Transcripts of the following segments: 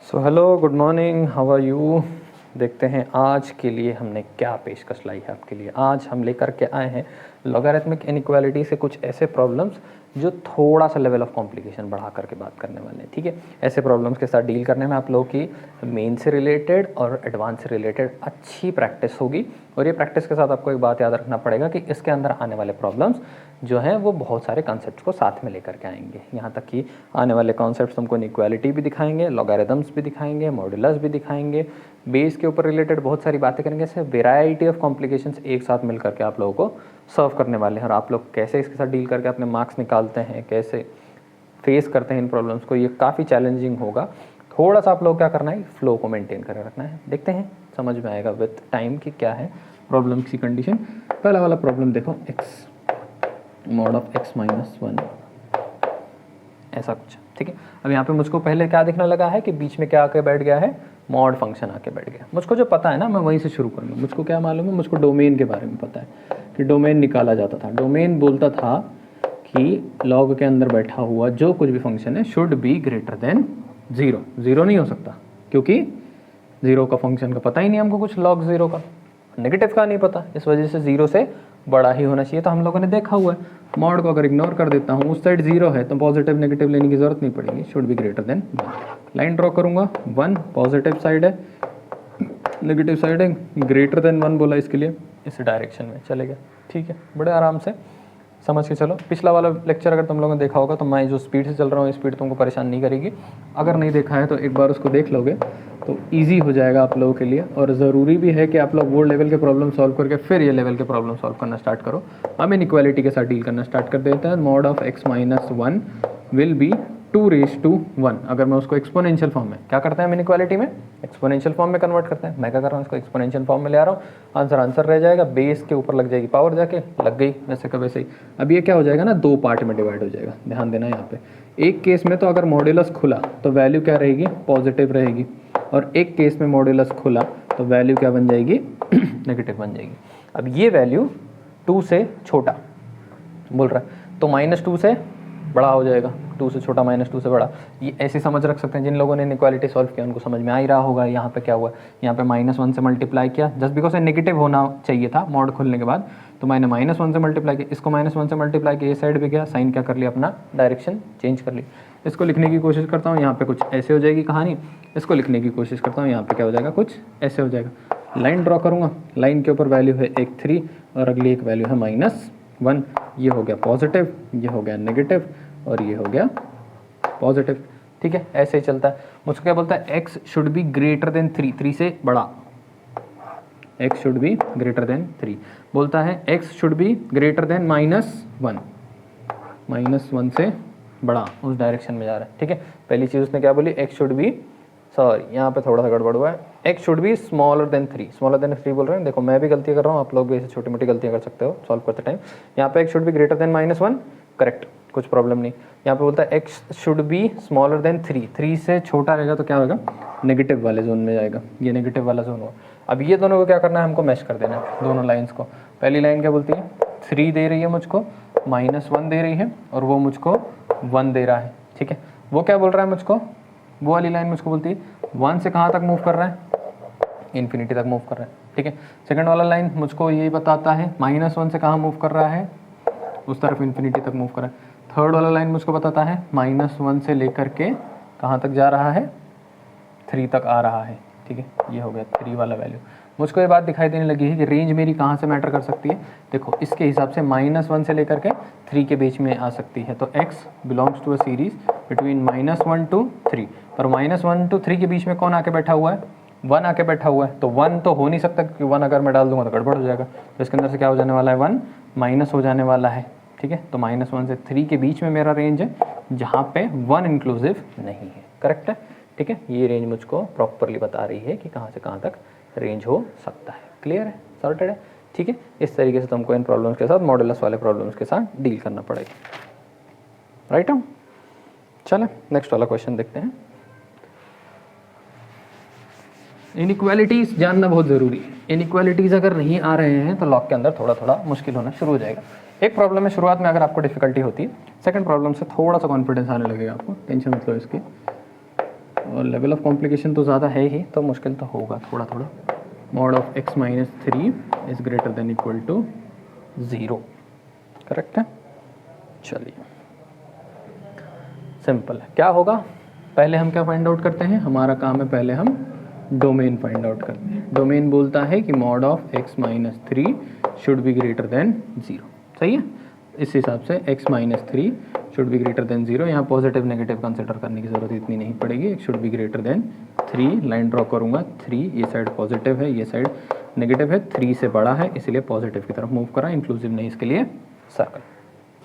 So hello, good morning, how are you. देखते हैं आज के लिए हमने क्या पेशकश लाई है आपके लिए। आज हम लेकर के आए हैं लॉगरिथमिक इनइक्वालिटी से कुछ ऐसे प्रॉब्लम्स जो थोड़ा सा लेवल ऑफ कॉम्प्लिकेशन बढ़ा करके बात करने वाले हैं। ठीक है, ऐसे प्रॉब्लम्स के साथ डील करने में आप लोगों की मेन से रिलेटेड और एडवांस से रिलेटेड अच्छी प्रैक्टिस होगी। और ये प्रैक्टिस के साथ आपको एक बात याद रखना पड़ेगा कि इसके अंदर आने वाले प्रॉब्लम्स जो हैं वो बहुत सारे कॉन्सेप्ट्स को साथ में लेकर के आएंगे। यहाँ तक कि आने वाले कॉन्सेप्ट्स हमको इनइक्वालिटी भी दिखाएंगे, लॉगरिथम्स भी दिखाएंगे, मॉड्यूलस भी दिखाएंगे, बेस के ऊपर रिलेटेड बहुत सारी बातें करेंगे। ऐसे वेराइटी ऑफ कॉम्प्लिकेशंस एक साथ मिल करके आप लोगों को सर्व करने वाले हैं। और आप लोग कैसे इसके साथ डील करके अपने मार्क्स निकालते हैं, कैसे फेस करते हैं इन प्रॉब्लम्स को, ये काफ़ी चैलेंजिंग होगा। थोड़ा सा आप लोग क्या करना है, फ्लो को मेंटेन कर रखना है। देखते हैं समझ में आएगा विद टाइम कि क्या है प्रॉब्लम की कंडीशन। पहला वाला प्रॉब्लम देखो, x mod of x minus 1, ऐसा कुछ। ठीक है, अब यहाँ पे मुझको पहले क्या दिखने लगा है कि बीच में क्या आके बैठ गया है, मॉड फंक्शन आके बैठ गया। मुझको जो पता है ना, मैं वहीं से शुरू करूँगा। मुझको क्या मालूम है, मुझको डोमेन के बारे में पता है कि डोमेन निकाला जाता था। डोमेन बोलता था कि लॉग के अंदर बैठा हुआ जो कुछ भी फंक्शन है शुड बी ग्रेटर देन 0। 0 नहीं हो सकता क्योंकि 0 का फंक्शन का पता ही नहीं हमको कुछ, लॉग 0 का, नेगेटिव का नहीं पता, इस वजह से 0 से बड़ा ही होना चाहिए। तो हम लोगों ने देखा हुआ है, मॉड को अगर इग्नोर कर देता हूँ, उस साइड 0 है तो पॉजिटिव नेगेटिव लेने की जरूरत नहीं पड़ेगी, should be greater than 1। Line draw करूँगा, 1 पॉजिटिव साइड है, नेगेटिव साइड है, ग्रेटर देन 1 बोला, इसके लिए इस डायरेक्शन में चलेगा। ठीक है, बड़े आराम से समझ के चलो। पिछला वाला लेक्चर अगर तुम लोगों ने देखा होगा तो मैं जो स्पीड से चल रहा हूँ, स्पीड तुमको परेशान नहीं करेगी। अगर नहीं देखा है तो एक बार उसको देख लोगे तो ईजी हो जाएगा आप लोगों के लिए। और ज़रूरी भी है कि आप लोग वो लेवल के प्रॉब्लम सॉल्व करके फिर ये लेवल के प्रॉब्लम सॉल्व करना स्टार्ट करो। हम इनइक्वालिटी के साथ डील करना स्टार्ट कर देते हैं। Mod of x minus 1 will be 2⁻1। अगर मैं उसको एक्सपोनेंशियल फॉर्म में क्या करते हैं, हम इनइक्वालिटी में एक्सपोनेंशियल फॉर्म में कन्वर्ट करते हैं। मैं क्या कर रहा हूँ, इसको एक्सपोनेंशियल फॉर्म में ले आ रहा हूँ। आंसर रह जाएगा, बेस के ऊपर लग जाएगी पावर, जाके लग गई वैसे का वैसे ही। अब ये क्या हो जाएगा ना, 2 पार्ट में डिवाइड हो जाएगा। ध्यान देना यहाँ पे, एक केस में तो अगर मॉड्यूलस खुला तो वैल्यू क्या रहेगी, पॉजिटिव रहेगी। और एक केस में मॉड्यूलस खुला तो वैल्यू क्या बन जाएगी, नेगेटिव बन जाएगी। अब ये वैल्यू 2 से छोटा बोल रहा है तो -2 से बड़ा हो जाएगा। 2 से छोटा -2 से बड़ा, ये ऐसे समझ रख सकते हैं। जिन लोगों ने इनइक्वालिटी सॉल्व किया उनको समझ में आ ही रहा होगा। यहाँ पे क्या हुआ, यहाँ पे -1 से मल्टीप्लाई किया, जस्ट बिकॉज ये नेगेटिव होना चाहिए था मॉड खुलने के बाद, तो मैंने -1 से मल्टीप्लाई किया, इसको -1 से मल्टीप्लाई किया, ये साइड पे गया, साइन क्या कर लिया, अपना डायरेक्शन चेंज कर ली। इसको लिखने की कोशिश करता हूँ, यहाँ पे कुछ ऐसे हो जाएगी कहानी। इसको लिखने की कोशिश करता हूँ, यहाँ पे क्या हो जाएगा, कुछ ऐसे हो जाएगा। लाइन ड्रॉ करूँगा, लाइन के ऊपर वैल्यू है एक 3 और अगली एक वैल्यू है -1। ये हो गया पॉजिटिव, ये हो गया नेगेटिव और ये हो गया पॉजिटिव। ठीक है, ऐसे ही चलता है। मुझको क्या बोलता है, x should be greater then 3, 3 से बड़ा, x should be greater then 3। बोलता है x should be greater than -1, -1 से बड़ा, उस डायरेक्शन में जा रहा है। ठीक है, पहली चीज़ उसने क्या बोली, x शुड बी, सॉरी यहाँ पे थोड़ा सा गड़बड़ हुआ है, x should be smaller than 3। Smaller then 3 बोल रहे हैं, देखो मैं भी गलती कर रहा हूँ, आप लोग भी ऐसे छोटी मोटी गलतियाँ कर सकते हो सॉल्व करते टाइम। यहाँ पे x should be greater than -1, correct, कुछ प्रॉब्लम नहीं। यहाँ पे बोलता है x should be smaller than 3, 3 से छोटा रहेगा तो क्या होगा, नेगेटिव वाले जोन में जाएगा, ये नेगेटिव वाला जोन होगा। अब ये दोनों को क्या करना है, हमको मैच कर देना है दोनों लाइन्स को। पहली लाइन क्या बोलती है, 3 दे रही है मुझको, -1 दे रही है और वो मुझको 1 दे रहा है। ठीक है, वो क्या बोल रहा है मुझको, वो वाली लाइन मुझको बोलती है 1 से कहाँ तक मूव कर रहा है, इन्फिनिटी तक मूव कर रहा है। ठीक है, सेकंड वाला लाइन मुझको यही बताता है -1 से कहाँ मूव कर रहा है, उस तरफ इन्फिनिटी तक मूव कर रहा है। थर्ड वाला लाइन मुझको बताता है -1 से लेकर के कहाँ तक जा रहा है, 3 तक आ रहा है। ठीक है, ये हो गया 3 वाला वैल्यू। मुझको ये बात दिखाई देने लगी है कि रेंज मेरी कहाँ से मैटर कर सकती है। देखो इसके हिसाब से -1 से लेकर के 3 के बीच में आ सकती है। तो x belongs to a series between -1 to 3। पर -1 to 3 के बीच में कौन आके बैठा हुआ है, 1 आके बैठा हुआ है। तो 1 तो हो नहीं सकता क्योंकि 1 अगर मैं डाल दूंगा तो गड़बड़ हो जाएगा। तो इसके अंदर से क्या हो जाने वाला है, 1 माइनस हो जाने वाला है। ठीक है, तो -1 से 3 के बीच में मेरा रेंज है जहाँ पे 1 इंक्लूसिव नहीं है। करेक्ट है, ठीक है, ये रेंज मुझको प्रॉपरली बता रही है कि कहाँ से कहाँ तक रेंज हो सकता है। क्लियर है, सॉर्टेड है। ठीक है, इस तरीके से तुमको इन प्रॉब्लम्स के साथ, मॉडुलस वाले प्रॉब्लम्स के साथ डील करना पड़ेगा। राइट है, चलें नेक्स्ट वाला क्वेश्चन देखते हैं। इनइक्वालिटीज जानना बहुत ज़रूरी है। इनइक्वालिटीज़ अगर नहीं आ रहे हैं तो लॉग के अंदर थोड़ा थोड़ा मुश्किल होना शुरू हो जाएगा। एक प्रॉब्लम में शुरुआत में अगर आपको डिफिकल्टी होती है, सेकंड प्रॉब्लम से थोड़ा सा कॉन्फिडेंस आने लगेगा आपको, टेंशन मत लो इसकी। और लेवल ऑफ कॉम्प्लिकेशन तो ज़्यादा है ही, तो मुश्किल तो होगा थोड़ा थोड़ा। Mod of x minus 3 is greater than equal to 0, correct है। चलिए सिंपल है, क्या होगा, पहले हम क्या फाइंड आउट करते हैं, हमारा काम है पहले हम डोमेन फाइंड आउट करते हैं। डोमेन बोलता है कि mod of x minus 3 should be greater than 0, सही है। इस हिसाब से x minus 3 should be greater than 0, यहाँ पॉजिटिव नेगेटिव कंसिडर करने की ज़रूरत इतनी नहीं पड़ेगी। x should be greater then 3, line draw करूँगा 3, ये साइड पॉजिटिव है, ये साइड नेगेटिव है, 3 से बड़ा है इसलिए पॉजिटिव की तरफ मूव करा, इंक्लूसिव नहीं इसके लिए सर्कल,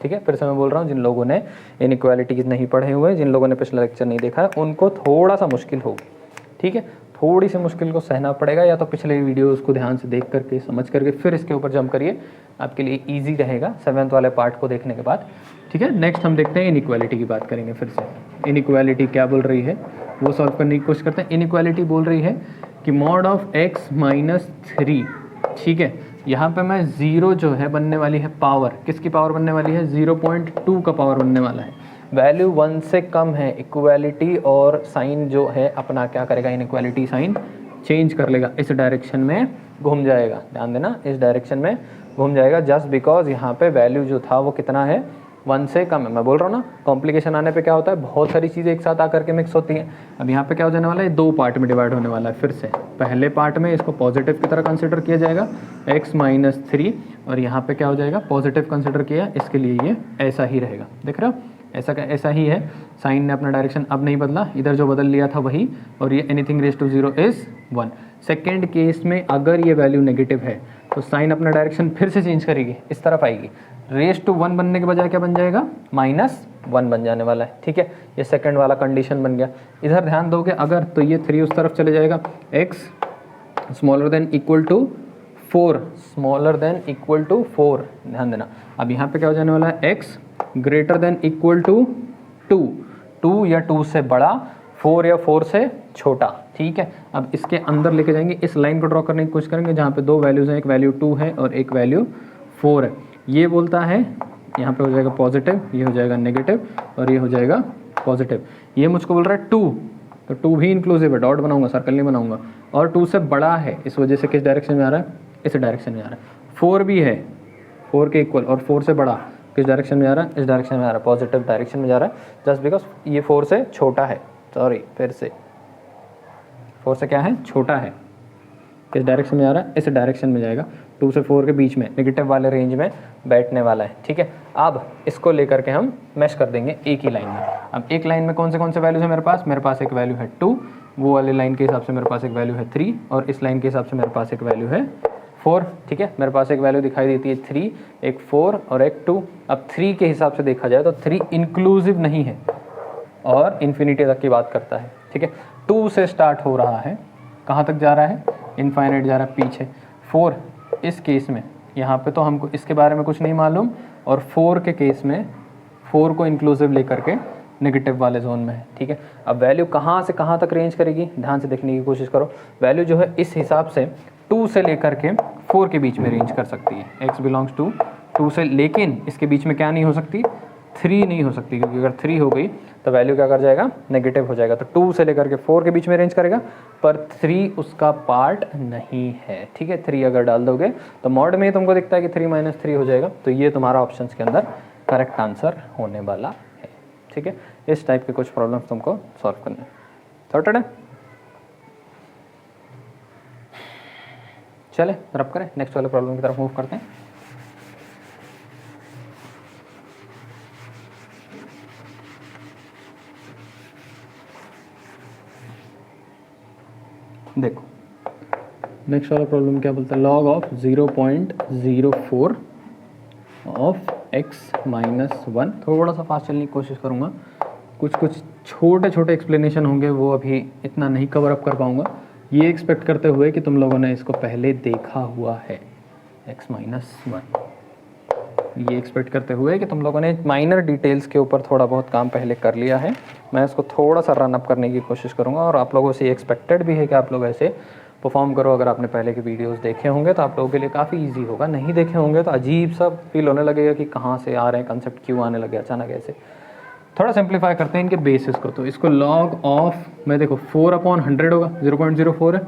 ठीक है। फिर से मैं बोल रहा हूँ, जिन लोगों ने इनइक्वालिटीज़ नहीं पढ़े हुए, जिन लोगों ने पिछला लेक्चर नहीं देखा है, उनको थोड़ा सा मुश्किल होगी, ठीक है। थोड़ी सी मुश्किल को सहना पड़ेगा, या तो पिछले वीडियोस को ध्यान से देख करके समझ करके फिर इसके ऊपर जंप करिए, आपके लिए इजी रहेगा 7th वाले पार्ट को देखने के बाद, ठीक है। नेक्स्ट हम देखते हैं इनइक्वालिटी की बात करेंगे। फिर से इनइक्वालिटी क्या बोल रही है वो सॉल्व करने की कोशिश करते हैं। इनइक्वालिटी बोल रही है कि मॉड ऑफ x माइनस 3, ठीक है, यहाँ पे मैं 0 जो है बनने वाली है पावर, किसकी पावर बनने वाली है, 0.2 का पावर बनने वाला है। वैल्यू 1 से कम है, इक्वालिटी और साइन जो है अपना क्या करेगा, इनइक्वालिटी साइन चेंज कर लेगा, इस डायरेक्शन में घूम जाएगा, ध्यान देना, इस डायरेक्शन में घूम जाएगा, जस्ट बिकॉज यहाँ पे वैल्यू जो था वो कितना है, 1 से कम है। मैं बोल रहा हूँ ना, कॉम्प्लिकेशन आने पे क्या होता है, बहुत सारी चीज़ें एक साथ आकर के मिक्स होती हैं। अब यहाँ पे क्या हो जाने वाला है, 2 पार्ट में डिवाइड होने वाला है। फिर से पहले पार्ट में इसको पॉजिटिव की तरह कंसिडर किया जाएगा x माइनस 3, और यहाँ पे क्या हो जाएगा, पॉजिटिव कंसिडर किया, इसके लिए ये ऐसा ही रहेगा, देख रहे हो, ऐसा ही है। साइन ने अपना डायरेक्शन अब नहीं बदला, इधर जो बदल लिया था वही, और ये anything raise to 0 is 1। Second case में अगर ये वैल्यू नेगेटिव है तो साइन अपना डायरेक्शन फिर से चेंज करेगी, इस तरफ आएगी, रेज टू 1 बनने के बजाय क्या बन जाएगा, -1 बन जाने वाला है, ठीक है। ये सेकंड वाला कंडीशन बन गया। इधर ध्यान दोगे अगर, तो ये 3 उस तरफ चले जाएगा, x smaller than equal to 4, smaller than equal to 4, ध्यान देना। अब यहाँ पे क्या हो जाने वाला है, x greater than equal to 2 या 2 से बड़ा, 4 या 4 से छोटा, ठीक है। अब इसके अंदर लेके जाएंगे, इस लाइन को ड्रॉ करने की कोशिश करेंगे जहाँ पे 2 वैल्यूज़ हैं, एक वैल्यू 2 है और एक वैल्यू 4 है। ये बोलता है यहाँ पे हो जाएगा पॉजिटिव, ये हो जाएगा नेगेटिव और ये हो जाएगा पॉजिटिव। ये मुझको बोल रहा है 2, तो 2 भी इंक्लूसिव है, डॉट बनाऊंगा, सर्कल नहीं बनाऊंगा, और 2 से बड़ा है, इस वजह से किस डायरेक्शन में आ रहा है, इस डायरेक्शन में आ रहा है। 4 भी है, 4 के इक्वल, और 4 से बड़ा किस डायरेक्शन में आ रहा है, इस डायरेक्शन में आ रहा है, पॉजिटिव डायरेक्शन में जा रहा है, जस्ट बिकॉज ये 4 से छोटा है, सॉरी फिर से 4 से क्या है, छोटा है, किस डायरेक्शन में आ रहा है, इस डायरेक्शन में जाएगा, 2 से 4 के बीच में नेगेटिव वाले रेंज में बैठने वाला है, ठीक है। अब इसको लेकर के हम मैश कर देंगे एक ही लाइन में। अब एक लाइन में कौन से वैल्यूज है मेरे पास एक वैल्यू है 2, वो वाले लाइन के हिसाब से मेरे पास एक वैल्यू है 3, और इस लाइन के हिसाब से मेरे पास एक वैल्यू है 4, ठीक है। मेरे पास एक वैल्यू दिखाई देती है 3, एक 4 और एक 2। अब 3 के हिसाब से देखा जाए तो 3 इंक्लूसिव नहीं है और इन्फिनिटी तक की बात करता है, ठीक है। 2 से स्टार्ट हो रहा है, कहाँ तक जा रहा है, इनफाइनाइट जा रहा है पीछे। 4 इस केस में, यहाँ पे तो हमको इसके बारे में कुछ नहीं मालूम, और 4 के केस में 4 को इंक्लूसिव लेकर के नेगेटिव वाले जोन में है, ठीक है। अब वैल्यू कहाँ से कहाँ तक रेंज करेगी, ध्यान से देखने की कोशिश करो। वैल्यू जो है इस हिसाब से 2 से लेकर के 4 के बीच में रेंज कर सकती है, x बिलोंग्स टू 2 से, लेकिन इसके बीच में क्या नहीं हो सकती, 3 नहीं हो सकती, क्योंकि अगर 3 हो गई तो वैल्यू क्या कर जाएगा, नेगेटिव हो जाएगा। तो 2 से लेकर के 4 के बीच में रेंज करेगा, पर 3 उसका पार्ट नहीं है, ठीक है। 3 अगर डाल दोगे तो मॉड में तुमको दिखता है कि 3 - 3 हो जाएगा, तो ये तुम्हारा ऑप्शन के अंदर करेक्ट आंसर होने वाला है, ठीक है। इस टाइप के कुछ प्रॉब्लम्स तुमको सॉल्व करने हैं, सॉर्टेड है। चले रब करें, नेक्स्ट वाले प्रॉब्लम की तरफ मूव करते हैं। देखो नेक्स्ट वाला प्रॉब्लम क्या बोलता है, log of 0.04 of x minus 1। थोड़ा सा फास्ट चलने की कोशिश करूँगा, कुछ छोटे छोटे एक्सप्लेनेशन होंगे, वो अभी इतना नहीं कवर अप कर पाऊँगा, ये एक्सपेक्ट करते हुए कि तुम लोगों ने इसको पहले देखा हुआ है, x माइनस 1, ये एक्सपेक्ट करते हुए कि तुम लोगों ने माइनर डिटेल्स के ऊपर थोड़ा बहुत काम पहले कर लिया है। मैं इसको थोड़ा सा रन अप करने की कोशिश करूँगा, और आप लोगों से एक्सपेक्टेड भी है कि आप लोग ऐसे परफॉर्म करो। अगर आपने पहले के वीडियोस देखे होंगे तो आप लोगों के लिए काफ़ी इजी होगा, नहीं देखे होंगे तो अजीब सा फील होने लगेगा कि कहाँ से आ रहे हैं कंसेप्ट, क्यों आने लगे अचानक ऐसे। थोड़ा सिंप्लीफाई करते हैं इनके बेसिस को। तो इसको log ऑफ में देखो 4/100 होगा, 0.04 है,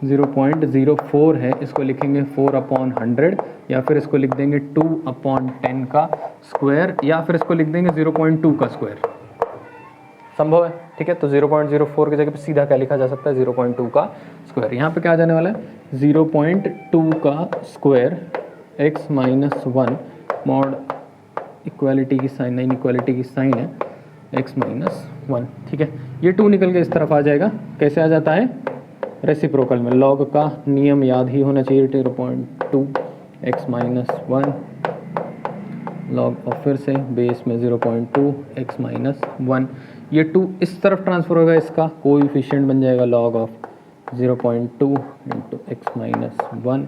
0.04 है, इसको लिखेंगे 4/100 या फिर इसको लिख देंगे 2/10 का स्क्वायर या फिर इसको लिख देंगे 0.2 का स्क्वायर, संभव है, ठीक है। तो 0.04 की जगह पे सीधा क्या लिखा जा सकता है, 0.2 का स्क्वायर। यहाँ पे क्या आ जाने वाला है, 0.2 का square x minus 1 mod equality की साइन, नहीं इक्वालिटी की साइन है x माइनस 1, ठीक है। ये 2 निकल के इस तरफ आ जाएगा, कैसे आ जाता है, रेसिप्रोकल में। लॉग का नियम याद ही होना चाहिए, 0.2 x माइनस 1 लॉग और फिर से बेस में 0.2 x माइनस 1, ये 2 इस तरफ ट्रांसफर होगा, इसका कोएफिशिएंट बन जाएगा log of 0.2 into x minus 1,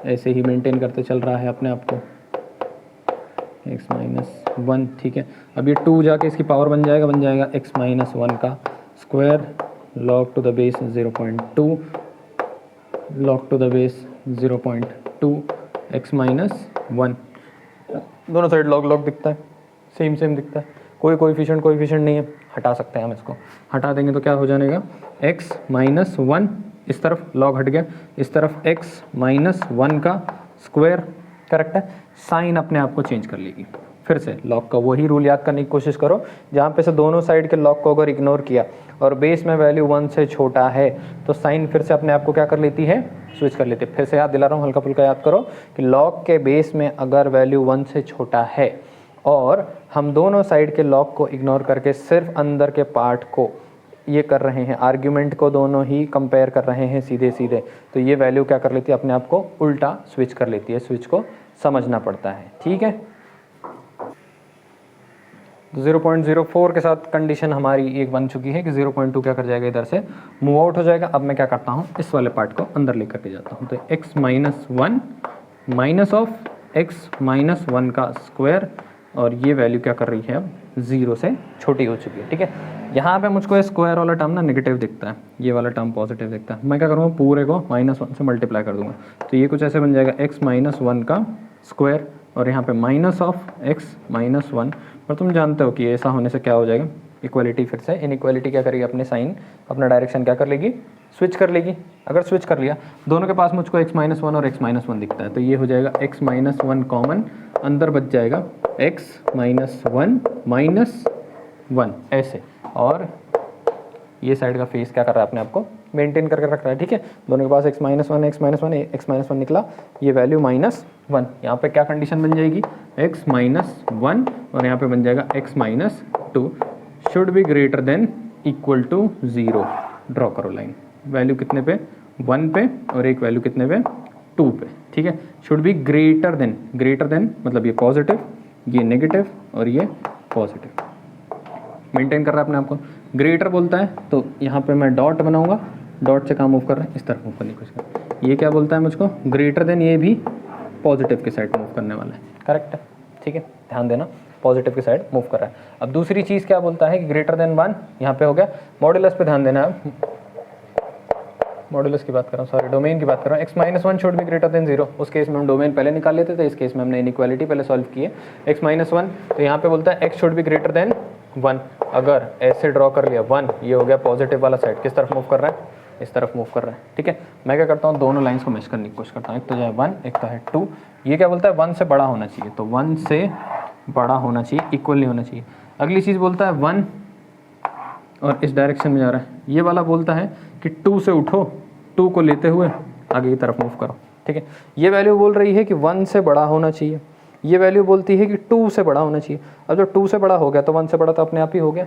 ऐसे ही मेंटेन करते चल रहा है अपने आप को x माइनस 1, ठीक है। अब ये 2 जाके इसकी पावर बन जाएगा x माइनस 1 का square log to the base 0.2 log to the base 0.2 x minus 1, दोनों साइड log दिखता है, सेम दिखता है, कोई कोएफिशिएंट नहीं है, हटा सकते हैं हम इसको। हटा देंगे तो क्या हो जाएगा, x माइनस 1, इस तरफ log हट गया, इस तरफ x माइनस 1 का स्क्वायर, करेक्ट है। साइन अपने आप को चेंज कर लेगी, फिर से log का वही रूल याद करने की कोशिश करो, जहाँ पे से दोनों साइड के log को अगर इग्नोर किया और बेस में वैल्यू 1 से छोटा है तो साइन फिर से अपने आप को क्या कर लेती है, स्विच कर लेती है। फिर से याद दिला रहा हूँ, हल्का फुल्का याद करो कि log के बेस में अगर वैल्यू 1 से छोटा है और हम दोनों साइड के log को इग्नोर करके सिर्फ अंदर के पार्ट को ये कर रहे हैं, आर्ग्यूमेंट को दोनों ही कंपेयर कर रहे हैं सीधे, तो ये वैल्यू क्या कर लेती है, अपने आप को उल्टा स्विच कर लेती है। स्विच को समझना पड़ता है, ठीक है। तो 0.04 के साथ कंडीशन हमारी एक बन चुकी है कि 0.2 क्या कर जाएगा, इधर से मूव आउट हो जाएगा। अब मैं क्या करता हूँ, इस वाले पार्ट को अंदर लेकर के जाता हूँ, तो x minus 1 minus of x minus 1 का स्क्वायर, और ये वैल्यू क्या कर रही है, अब 0 से छोटी हो चुकी है, ठीक है। यहाँ पे मुझको स्क्वायर वाला टर्म ना नेगेटिव दिखता है, ये वाला टर्म पॉजिटिव दिखता है। मैं क्या करूँगा, पूरे को -1 से मल्टीप्लाई कर दूंगा, तो ये कुछ ऐसे बन जाएगा x माइनस 1 का स्क्वायर और यहाँ पे माइनस ऑफ x माइनस 1। और तुम जानते हो कि ऐसा होने से क्या हो जाएगा, इक्वालिटी फिर से इनइक्वालिटी क्या करेगी, अपने साइन अपना डायरेक्शन क्या कर लेगी, स्विच कर लेगी। अगर स्विच कर लिया, दोनों के पास मुझको x माइनस 1 और x माइनस 1 दिखता है, तो ये हो जाएगा x माइनस 1 कॉमन, अंदर बच जाएगा x माइनस 1 माइनस 1 ऐसे, और ये साइड का फेस क्या कर रहा है, अपने आप को मेंटेन करके रख रहा है, ठीक है। दोनों के पास x माइनस 1 x माइनस 1 निकला, ये वैल्यू -1, यहाँ पे क्या कंडीशन बन जाएगी, x माइनस 1 और यहाँ पे बन जाएगा x minus 2 should be greater than equal to 0। Draw करो लाइन, वैल्यू कितने पे, 1 पे, और एक वैल्यू कितने पे, 2 पे, ठीक है। शुड बी ग्रेटर देन मतलब ये पॉजिटिव, ये नेगेटिव और ये पॉजिटिव, मेंटेन कर रहा है अपने आप को। ग्रेटर बोलता है तो यहाँ पे मैं डॉट बनाऊंगा, डॉट से कहाँ मूव कर रहा है, इस तरफ मूव करने की कोशिश कर। ये क्या बोलता है मुझको, ग्रेटर देन, ये भी पॉजिटिव के साइड मूव करने वाला है, करेक्ट है, ठीक है, ध्यान देना, पॉजिटिव की साइड मूव कर रहा है। अब दूसरी चीज़ क्या बोलता है कि ग्रेटर देन 1, यहाँ पे हो गया। मॉडुलस पे ध्यान देना है, मॉडुलस की बात कर रहा हूँ, सॉरी डोमेन की बात कर रहा हूँ। x minus 1 should be greater than 0, उस केस में हम डोमेन पहले निकाल लेते थे, इस केस में हमने इनइक्वालिटी पहले सॉल्व की है। x माइनस 1, तो यहाँ पे बोलता है x should be greater than 1। अगर ऐसे ड्रॉ कर लिया 1, ये हो गया पॉजिटिव वाला साइड, किस तरफ मूव कर रहा है, इस तरफ मूव कर रहा है, ठीक है। मैं क्या करता हूँ, दोनों लाइंस को मैच करने की कोशिश करता हूँ, एक तो जो है 1, एक तो है 2। ये क्या बोलता है, 1 से बड़ा होना चाहिए, तो 1 से बड़ा होना चाहिए, इक्वल नहीं होना चाहिए। अगली चीज़ बोलता है 1 और इस डायरेक्शन में जा रहा है, ये वाला बोलता है कि 2 से उठो, 2 को लेते हुए आगे की तरफ मूव करो, ठीक है। ये वैल्यू बोल रही है कि 1 से बड़ा होना चाहिए, ये वैल्यू बोलती है कि 2 से बड़ा होना चाहिए। अब जब 2 से बड़ा हो गया तो 1 से बड़ा तो अपने आप ही हो गया,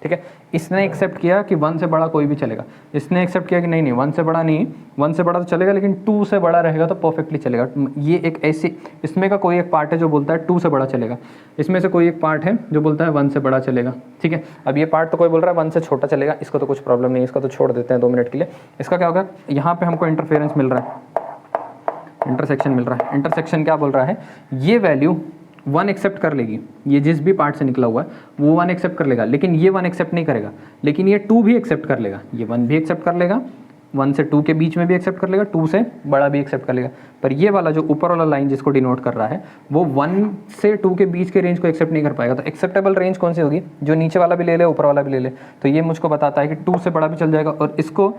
ठीक है। इसने एक्सेप्ट किया कि 1 से बड़ा कोई भी चलेगा, इसने एक्सेप्ट किया कि नहीं 1 से बड़ा नहीं, 1 से बड़ा तो चलेगा लेकिन 2 से बड़ा रहेगा तो परफेक्टली चलेगा। ये एक ऐसी, इसमें का कोई एक पार्ट है जो बोलता है 2 से बड़ा चलेगा, इसमें से कोई एक पार्ट है जो बोलता है 1 से बड़ा चलेगा, ठीक है। अब ये पार्ट तो कोई बोल रहा है 1 से छोटा चलेगा, इसको तो कुछ प्रॉब्लम नहीं है, इसका तो छोड़ देते हैं 2 मिनट के लिए। इसका क्या होगा, यहाँ पे हमको इंटरफेरेंस मिल रहा है, इंटरसेक्शन मिल रहा है। इंटरसेक्शन क्या बोल रहा है, ये वैल्यू 1 एक्सेप्ट कर लेगी, ये जिस भी पार्ट से निकला हुआ है वो 1 एक्सेप्ट कर लेगा, लेकिन ये 1 एक्सेप्ट नहीं करेगा, लेकिन ये 2 भी एक्सेप्ट कर लेगा, ये 1 भी एक्सेप्ट कर लेगा, 1 से 2 के बीच में भी एक्सेप्ट कर लेगा, 2 से बड़ा भी एक्सेप्ट कर लेगा। पर ये वाला जो ऊपर वाला लाइन जिसको डिनोट कर रहा है वो 1 से 2 के बीच के रेंज को एक्सेप्ट नहीं कर पाएगा। तो एक्सेप्टेबल रेंज कौन सी होगी? जो नीचे वाला भी ले ले ऊपर वाला भी ले ले। तो ये मुझको बताता है कि 2 से बड़ा भी चल जाएगा। और इसको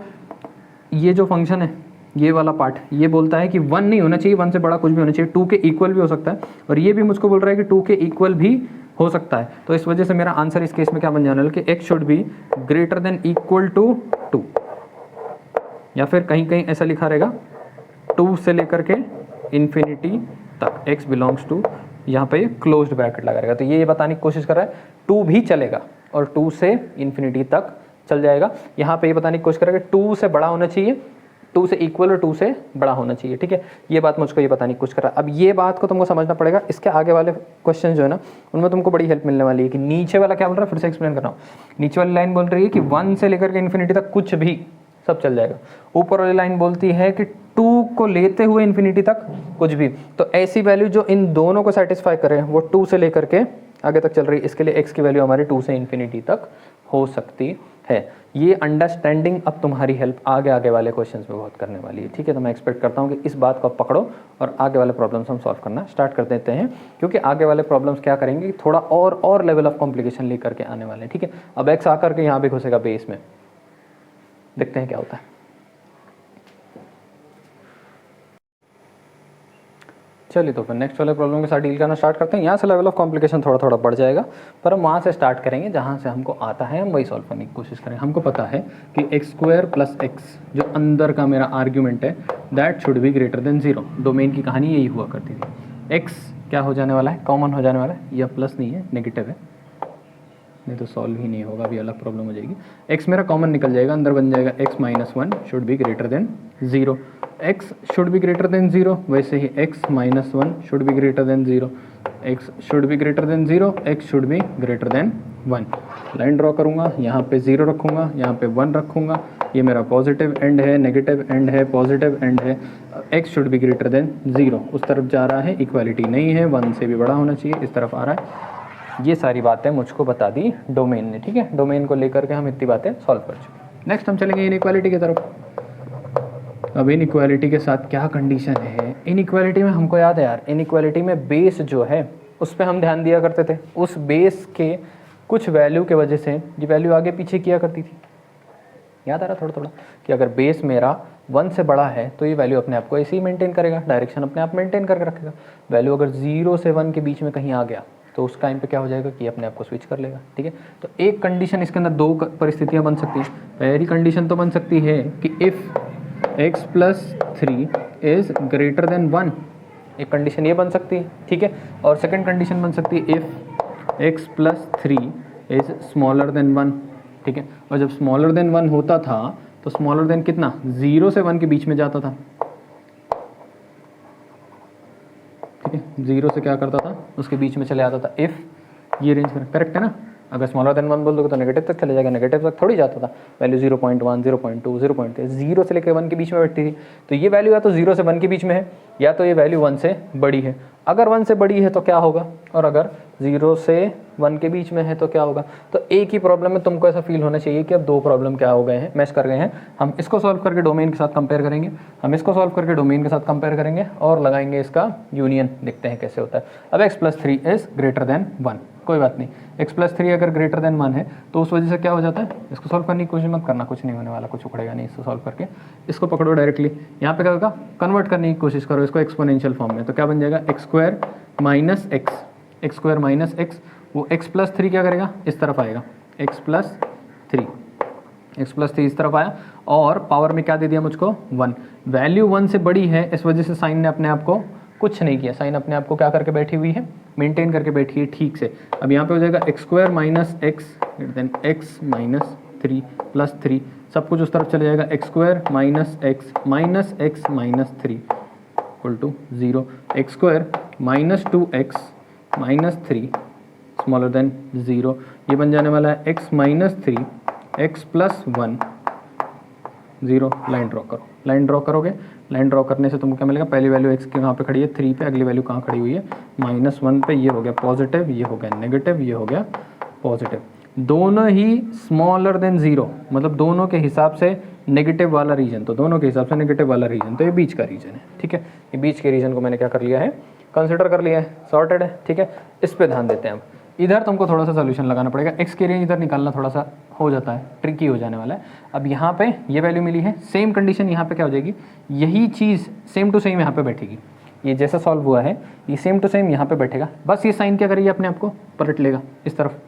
ये जो फंक्शन है ये वाला पार्ट ये बोलता है कि 1 नहीं होना चाहिए, 1 से बड़ा कुछ भी होना चाहिए, 2 के इक्वल भी हो सकता है। और ये भी मुझको बोल रहा है कि 2 के इक्वल भी हो सकता है। तो इस वजह से मेरा आंसर इस केस में क्या बन जाने वाला है कि x should be greater than equal to 2, या फिर कहीं कहीं ऐसा लिखा रहेगा 2 से लेकर के इन्फिनिटी तक x बिलोंग्स टू, यहाँ पे क्लोज्ड ब्रैकेट लगा रहेगा। तो ये बताने की कोशिश कर रहा है 2 भी चलेगा और 2 से इन्फिनिटी तक चल जाएगा। यहाँ पे ये बताने की कोशिश कर रहा है कि 2 से बड़ा होना चाहिए, 2 से इक्वल और 2 से बड़ा होना चाहिए। ठीक है, ये बात मुझको ये बताने की कोशिश कर रहा है। अब ये बात को तुमको समझना पड़ेगा। इसके आगे वाले क्वेश्चन जो है ना उनमें तुमको बड़ी हेल्प मिलने वाली है कि नीचे वाला क्या बोल रहा है, फिर से एक्सप्लेन कर रहा हूँ। नीचे वाली लाइन बोल रही है कि 1 से लेकर के इन्फिनिटी तक कुछ भी सब चल जाएगा। ऊपर वाली लाइन बोलती है कि 2 को लेते हुए इन्फिनिटी तक कुछ भी। तो ऐसी वैल्यू जो इन दोनों को सेटिस्फाई करे वो 2 से लेकर के आगे तक चल रही है। इसके लिए x की वैल्यू हमारी 2 से इन्फिनिटी तक हो सकती है। ये अंडरस्टैंडिंग अब तुम्हारी हेल्प आगे वाले क्वेश्चंस में बहुत करने वाली है। ठीक है, तो मैं एक्सपेक्ट करता हूँ कि इस बात को आप पकड़ो और आगे वाले प्रॉब्लम्स हम सॉल्व करना स्टार्ट कर देते हैं, क्योंकि आगे वाले प्रॉब्लम्स क्या करेंगे कि थोड़ा और लेवल ऑफ कॉम्प्लिकेशन लेकर के आने वाले हैं। ठीक है, अब x आकर के यहाँ भी घुसेगा बेस में, देखते हैं क्या होता है। चलिए तो फिर नेक्स्ट वाले प्रॉब्लम के साथ डील करना स्टार्ट करते हैं। यहाँ से लेवल ऑफ कॉम्प्लिकेशन थोड़ा बढ़ जाएगा, पर हम वहाँ से स्टार्ट करेंगे जहाँ से हमको आता है, हम वही सॉल्व करने की कोशिश करेंगे। हमको पता है कि x² प्लस x जो अंदर का मेरा आर्ग्यूमेंट है that should be greater than 0। Domain की कहानी यही हुआ करती थी। x क्या हो जाने वाला है, कॉमन हो जाने वाला है, यह प्लस नहीं है नेगेटिव है, नहीं तो सॉल्व ही नहीं होगा, अभी अलग प्रॉब्लम हो जाएगी। x मेरा कॉमन निकल जाएगा, अंदर बन जाएगा x minus 1 should be greater than 0। x should be greater than 0, वैसे ही x minus 1 should be greater than 0, x should be greater than 0, x should be greater than 1। Line draw करूँगा, यहाँ पे 0 रखूँगा, यहाँ पे 1 रखूँगा। ये मेरा पॉजिटिव एंड है, नेगेटिव एंड है, पॉजिटिव एंड है। x should be greater than 0 उस तरफ जा रहा है, इक्वालिटी नहीं है, 1 से भी बड़ा होना चाहिए, इस तरफ आ रहा है। ये सारी बातें मुझको बता दी डोमेन ने। ठीक है, डोमेन को लेकर के हम इतनी बातें सॉल्व कर चुके। नेक्स्ट हम चलेंगे इनइक्वालिटी की तरफ। अब इनइक्वालिटी के साथ क्या कंडीशन है? इनइक्वालिटी में हमको याद है यार, इनइक्वालिटी में बेस जो है उस पर हम ध्यान दिया करते थे। उस बेस के कुछ वैल्यू के वजह से ये वैल्यू आगे पीछे किया करती थी। याद आ रहा थोड़ा कि अगर बेस मेरा 1 से बड़ा है तो ये वैल्यू अपने आप को ऐसे ही मेंटेन करेगा, डायरेक्शन अपने आप मेंटेन करके रखेगा। वैल्यू अगर 0 से 1 के बीच में कहीं आ गया तो उस टाइम पे क्या हो जाएगा कि अपने आप को स्विच कर लेगा। ठीक है, तो एक कंडीशन इसके अंदर 2 परिस्थितियाँ बन सकती हैं। पहली कंडीशन तो बन सकती है कि if x plus 3 is greater than 1, एक कंडीशन ये बन सकती है। ठीक है, और सेकंड कंडीशन बन सकती है if x plus 3 is smaller than 1। ठीक है, और जब स्मॉलर देन 1 होता था तो स्मॉलर देन कितना, 0 से 1 के बीच में जाता था। ठीक है, 0 से क्या करता था, उसके बीच में चले आता था। इफ़ ये रेंज करेक्ट है ना, अगर स्मॉलर देन 1 बोल दोगे तो नेगेटिव तक चले जाएगा, नेगेटिव तक थोड़ी जाता था। वैल्यू 0.1, 0.2, 0.3, 0 से लेकर 1 के बीच में बैठती थी। तो ये वैल्यू या तो 0 से 1 के बीच में है या तो ये वैल्यू 1 से बड़ी है। अगर 1 से बड़ी है तो क्या होगा, और अगर 0 से 1 के बीच में है तो क्या होगा। तो एक ही प्रॉब्लम में तुमको ऐसा फील होना चाहिए कि अब 2 प्रॉब्लम क्या हो गए हैं, मैच कर गए हैं। हम इसको सॉल्व करके डोमेन के साथ कंपेयर करेंगे, हम इसको सॉल्व करके डोमेन के साथ कंपेयर करेंगे और लगाएंगे इसका यूनियन, देखते हैं कैसे होता है। अब x plus 3 is greater than 1, कोई बात नहीं, x प्लस 3 अगर ग्रेटर देन 1 है तो उस वजह से क्या हो जाता है, इसको सॉल्व करने की कोशिश मत करना, कुछ नहीं होने वाला, कुछ उखड़ेगा नहीं इसको सॉल्व करके। इसको पकड़ो डायरेक्टली, यहाँ पे क्या होगा, कन्वर्ट करने की कोशिश करो इसको एक्सपोनेंशियल फॉर्म में। तो क्या बन जाएगा, x² minus x² minus x, वो x प्लस 3 क्या करेगा, इस तरफ आएगा, x प्लस 3 इस तरफ आया और पावर में क्या दे दिया मुझको, 1। वैल्यू 1 से बड़ी है, इस वजह से साइन ने अपने आप को कुछ नहीं किया, साइन अपने आप को क्या करके बैठी हुई है, मेंटेन करके बैठी है ठीक से। अब यहाँ पे हो जाएगा x² minus x minus 3 plus 3, सब कुछ उस तरफ चले जाएगा, x² minus x minus 3 equal to 0, x² minus 2x minus 3 smaller than 0। ये बन जाने वाला है x minus 3 x plus 1 0। Line draw करो, लाइन ड्रॉ करोगे, लाइन ड्रॉ करने से तुमको क्या मिलेगा, पहली वैल्यू x की कहाँ पे खड़ी है, 3 पे, अगली वैल्यू कहाँ खड़ी हुई है, -1 पे। ये हो गया पॉजिटिव, ये हो गया नेगेटिव, ये हो गया पॉजिटिव। दोनों ही स्मॉलर देन ज़ीरो, मतलब दोनों के हिसाब से नेगेटिव वाला रीजन, तो दोनों के हिसाब से नेगेटिव वाला रीजन, तो ये बीच का रीजन है, ठीक है। ये बीच के रीजन को मैंने क्या कर लिया है, कंसिडर कर लिया है, सॉर्टेड है, ठीक है। इस पे ध्यान देते हैं अब। इधर तुमको थोड़ा सा सोल्यूशन लगाना पड़ेगा, एक्स की रेंज इधर निकालना थोड़ा सा हो जाता है, ट्रिकी हो जाने वाला है। अब यहाँ पे ये वैल्यू मिली है, सेम कंडीशन यहाँ पे क्या हो जाएगी, यही चीज़ सेम टू सेम यहाँ पे बैठेगी। ये जैसा सॉल्व हुआ है ये सेम टू सेम यहाँ पे बैठेगा, बस ये साइन क्या करेगी, अपने आप को पलट लेगा इस तरफ।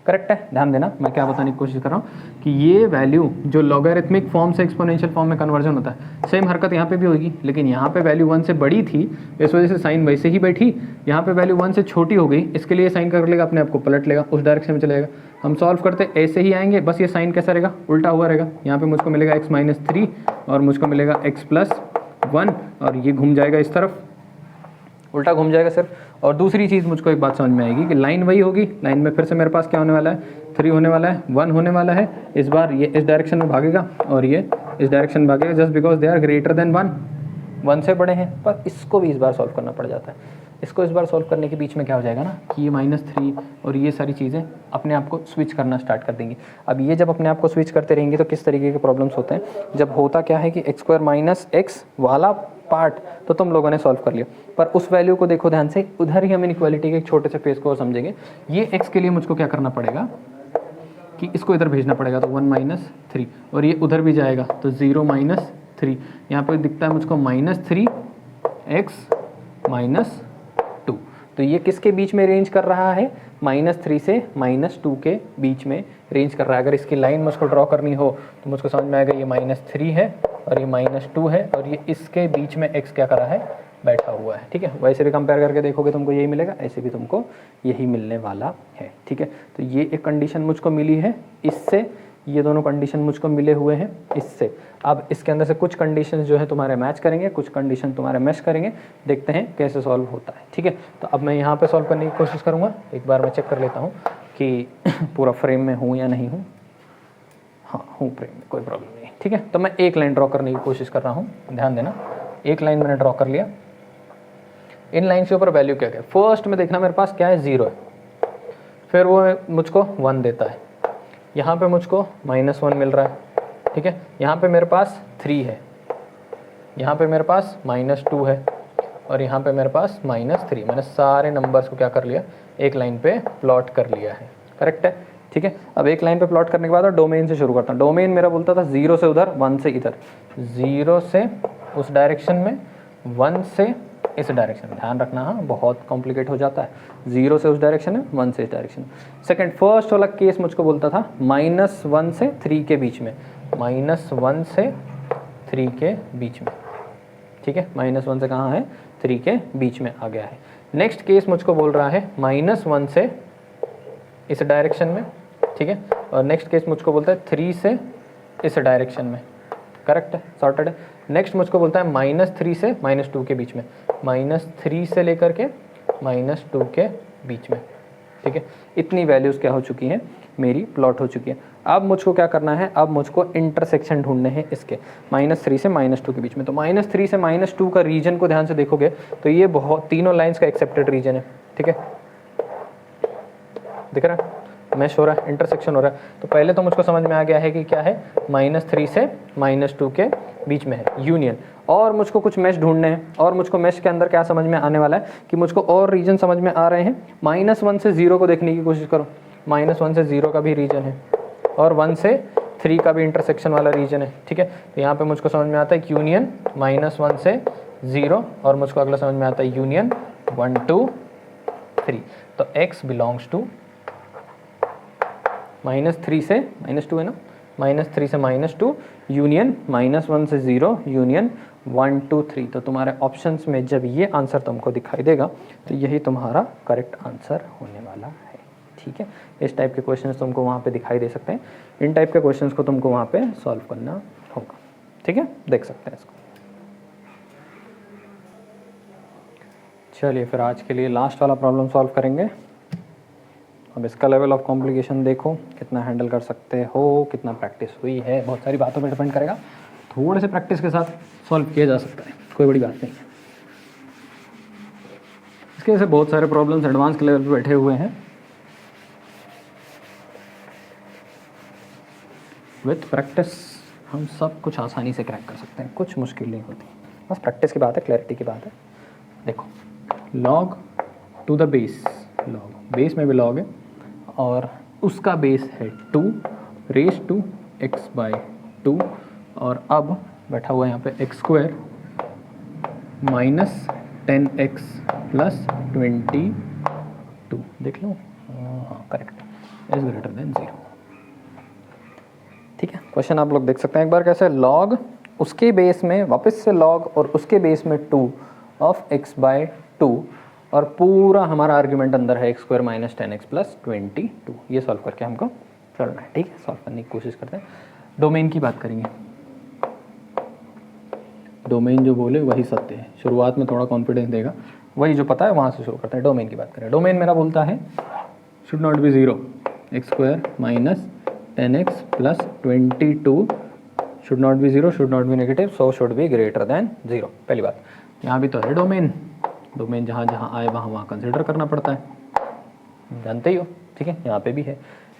करेक्ट है, ध्यान देना मैं क्या बताने की कोशिश कर रहा हूँ कि ये वैल्यू जो लॉगरिथमिक फॉर्म से एक्सपोनेंशियल फॉर्म में कन्वर्जन होता है, सेम हरकत यहाँ पे भी होगी, लेकिन यहाँ पे वैल्यू 1 से बड़ी थी, इस वजह से साइन वैसे ही बैठी। यहाँ पे वैल्यू 1 से छोटी हो गई, इसके लिए साइन कर लेगा, अपने आप को पलट लेगा, उस डायरेक्शन में चलेगा। हम सॉल्व करते ऐसे ही आएंगे, बस ये साइन कैसा रहेगा, उल्टा हुआ रहेगा। यहाँ पे मुझको मिलेगा x-3 और मुझको मिलेगा x+1 और ये घूम जाएगा इस तरफ, उल्टा घूम जाएगा सिर्फ। और दूसरी चीज़ मुझको एक बात समझ में आएगी कि लाइन वही होगी, लाइन में फिर से मेरे पास क्या होने वाला है, 3 होने वाला है, 1 होने वाला है। इस बार ये इस डायरेक्शन में भागेगा और ये इस डायरेक्शन में भागेगा, just because they are greater than 1 से बड़े हैं। पर इसको भी इस बार सॉल्व करना पड़ जाता है। इसको इस बार सॉल्व करने के बीच में क्या हो जाएगा ना कि ये -3 और ये सारी चीज़ें अपने आप को स्विच करना स्टार्ट कर देंगी। अब ये जब अपने आप को स्विच करते रहेंगे तो किस तरीके के प्रॉब्लम्स होते हैं, जब होता क्या है कि x² - x वाला पार्ट तो तुम लोगों ने सॉल्व कर लिया, पर उस वैल्यू को देखो ध्यान से, उधर ही हम इनइक्वालिटी के एक छोटे से फेस को समझेंगे। ये x के लिए मुझको क्या करना पड़ेगा कि इसको इधर भेजना पड़ेगा, तो 1 - 3 और ये उधर भी जाएगा तो 0 - 3। यहाँ पर दिखता है मुझको -3x -2, तो ये किसके बीच में रेंज कर रहा है, -3 से -2 के बीच में रेंज कर रहा है। अगर इसकी लाइन मुझको ड्रॉ करनी हो तो मुझको समझ में आएगा ये -3 है और ये -2 है और ये इसके बीच में x क्या करा है, बैठा हुआ है, ठीक है। वैसे भी कंपेयर करके देखोगे तुमको यही मिलेगा, ऐसे भी तुमको यही मिलने वाला है, ठीक है। तो ये एक कंडीशन मुझको मिली है इससे, ये दोनों कंडीशन मुझको मिले हुए हैं इससे। अब इसके अंदर से कुछ कंडीशन जो है तुम्हारे मैच करेंगे, कुछ कंडीशन तुम्हारे मैच करेंगे, देखते हैं कैसे सॉल्व होता है, ठीक है। तो अब मैं यहाँ पे सॉल्व करने की कोशिश करूँगा। एक बार मैं चेक कर लेता हूँ कि पूरा फ्रेम में हूँ या नहीं हूँ। हाँ हूँ फ्रेम में, कोई प्रॉब्लम नहीं, ठीक है। तो मैं एक लाइन ड्रॉ करने की कोशिश कर रहा हूँ, ध्यान देना। एक लाइन मैंने ड्रॉ कर लिया, इन लाइन के ऊपर वैल्यू क्या क्या, फर्स्ट में देखना मेरे पास क्या है, 0 है, फिर वो मुझको 1 देता है, यहाँ पे मुझको -1 मिल रहा है, ठीक है। यहाँ पे मेरे पास 3 है, यहाँ पे मेरे पास -2 है और यहाँ पे मेरे पास -3। मैंने सारे नंबर्स को क्या कर लिया, एक लाइन पे प्लॉट कर लिया है, करेक्ट है, ठीक है। अब एक लाइन पे प्लॉट करने के बाद डोमेन से शुरू करता हूँ। डोमेन मेरा बोलता था 0 से उधर, 1 से इधर, 0 से उस डायरेक्शन में, 1 से इस डायरेक्शन में। ध्यान रखना, हाँ बहुत कॉम्प्लिकेट हो जाता है। 0 से उस डायरेक्शन में, 1 से इस डायरेक्शन में। सेकंड, फर्स्ट वाला केस मुझको बोलता था -1 से 3 के बीच में, -1 से 3 के बीच में, ठीक है। -1 से कहाँ है, 3 के बीच में आ गया है। नेक्स्ट केस मुझको बोल रहा है -1 से इस डायरेक्शन में, ठीक है। और नेक्स्ट केस मुझको बोलता है 3 से इस डायरेक्शन में, करेक्ट है, सॉर्टेड है। नेक्स्ट मुझको बोलता है -3 से -2 के बीच में, -3 से लेकर के -2 के बीच में, ठीक है। इतनी वैल्यूज़ क्या हो चुकी हैं, मेरी प्लॉट हो चुकी है। अब मुझको क्या करना है, अब मुझको इंटरसेक्शन ढूंढने हैं इसके, -3 से -2 के बीच में। तो -3 से -2 का रीजन को ध्यान से देखोगे तो ये बहुत तीनों लाइंस का एक्सेप्टेड रीजन है, ठीक है। दिख रहा है, मैश हो रहा है, इंटरसेक्शन हो रहा है। तो पहले तो मुझको समझ में आ गया है कि क्या है, -3 से -2 के बीच में है यूनियन। और मुझको कुछ मैश ढूंढने हैं, और मुझको मैश के अंदर क्या समझ में आने वाला है कि मुझको और रीजन समझ में आ रहे हैं। -1 से 0 को देखने की कोशिश करो, -1 से 0 का भी रीजन है और 1 से 3 का भी इंटरसेक्शन वाला रीजन है, ठीक है। तो यहाँ पे मुझको समझ में आता है यूनियन -1 से 0 और मुझको अगला समझ में आता है यूनियन 1 2 3। तो x बिलोंग्स टू -3 से -2 है ना, -3 से -2 यूनियन -1 से 0 यूनियन 1 2 3। तो तुम्हारे ऑप्शंस में जब ये आंसर तुमको दिखाई देगा तो यही तुम्हारा करेक्ट आंसर होने वाला है, ठीक है। इस टाइप के क्वेश्चंस तुमको वहाँ पे दिखाई दे सकते हैं, इन टाइप के क्वेश्चंस को तुमको वहाँ पे सॉल्व करना होगा, ठीक है। देख सकते हैं इसको। चलिए फिर आज के लिए लास्ट वाला प्रॉब्लम सॉल्व करेंगे। अब इसका लेवल ऑफ कॉम्प्लिकेशन देखो, कितना हैंडल कर सकते हो, कितना प्रैक्टिस हुई है, बहुत सारी बातों पे डिपेंड करेगा। थोड़े से प्रैक्टिस के साथ सॉल्व किया जा सकता है, कोई बड़ी बात नहीं है। इसके जैसे बहुत सारे प्रॉब्लम्स एडवांस के लेवल पे बैठे हुए हैं। विथ प्रैक्टिस हम सब कुछ आसानी से क्रैक कर सकते हैं, कुछ मुश्किल नहीं होती, बस प्रैक्टिस की बात है, क्लैरिटी की बात है। देखो log to the base, log base में भी लॉग है और उसका बेस है 2 रेज टू एक्स बाई 2 और अब बैठा हुआ है यहाँ पे x square minus 10x plus 22, देख लो हाँ करेक्ट, इज ग्रेटर देन 0। ठीक है, क्वेश्चन आप लोग देख सकते हैं एक बार कैसे, लॉग उसके बेस में वापस से लॉग और उसके बेस में 2 ऑफ x बाई 2 और पूरा हमारा आर्ग्यूमेंट अंदर है x square minus 10x plus 22। ये सॉल्व करके हमको चलना है। ठीक है, सॉल्व करने की कोशिश करते हैं। डोमेन की बात करेंगे, डोमेन जो बोले वही सत्य है, शुरुआत में थोड़ा कॉन्फिडेंस देगा, वही जो पता है वहाँ से शुरू करते हैं। डोमेन की बात करें, डोमेन मेरा बोलता है should not be 0, x square minus 10x plus 22 should not be 0, should not be negative, so should be greater than 0। पहली बात, यहाँ भी तो है डोमेन, डोमेन जहाँ जहाँ आए वहाँ वहाँ कंसिडर करना पड़ता है, जानते ही हो। ठीक है, यहाँ पे भी है,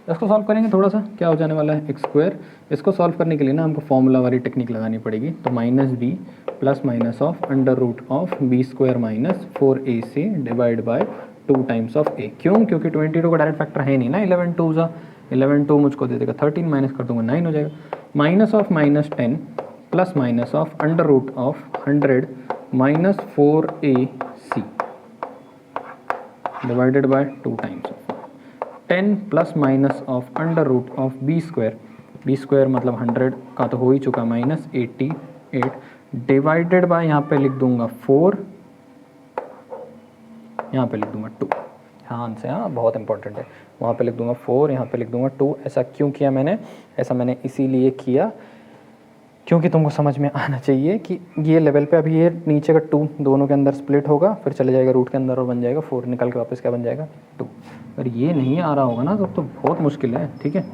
इसको सॉल्व करेंगे थोड़ा सा, क्या हो जाने वाला है एक्स स्क्वायर। इसको सॉल्व करने के लिए ना हमको फॉर्मूला वाली टेक्निक लगानी पड़ेगी, तो minus B plus minus of under root of B square minus 4ac divide by 2 times of A. क्यों? क्योंकि 22 का डायरेक्ट फैक्टर है नहीं ना, 11 2 मुझको दे देगा 13, माइनस कर दूंगा 9 हो जाएगा, minus of minus 10 plus minus of under root of 100 minus 4ac divided by 2 times of 10 plus minus of under root of B square मतलब 100 का तो हो ही चुका माइनस 88 डिवाइडेड बाय यहाँ पे लिख दूंगा 4, यहाँ पे लिख दूंगा 2। ध्यान से, हाँ बहुत इंपॉर्टेंट है, वहाँ पे लिख दूंगा 4, यहाँ पे लिख दूंगा 2। ऐसा क्यों किया मैंने? ऐसा मैंने इसीलिए किया क्योंकि तुमको समझ में आना चाहिए कि ये लेवल पे अभी ये नीचे का 2 दोनों के अंदर स्प्लिट होगा, फिर चले जाएगा रूट के अंदर और बन जाएगा 4, निकल के वापस क्या बन जाएगा 2। अगर ये नहीं आ रहा होगा ना तो बहुत मुश्किल है। ठीक है,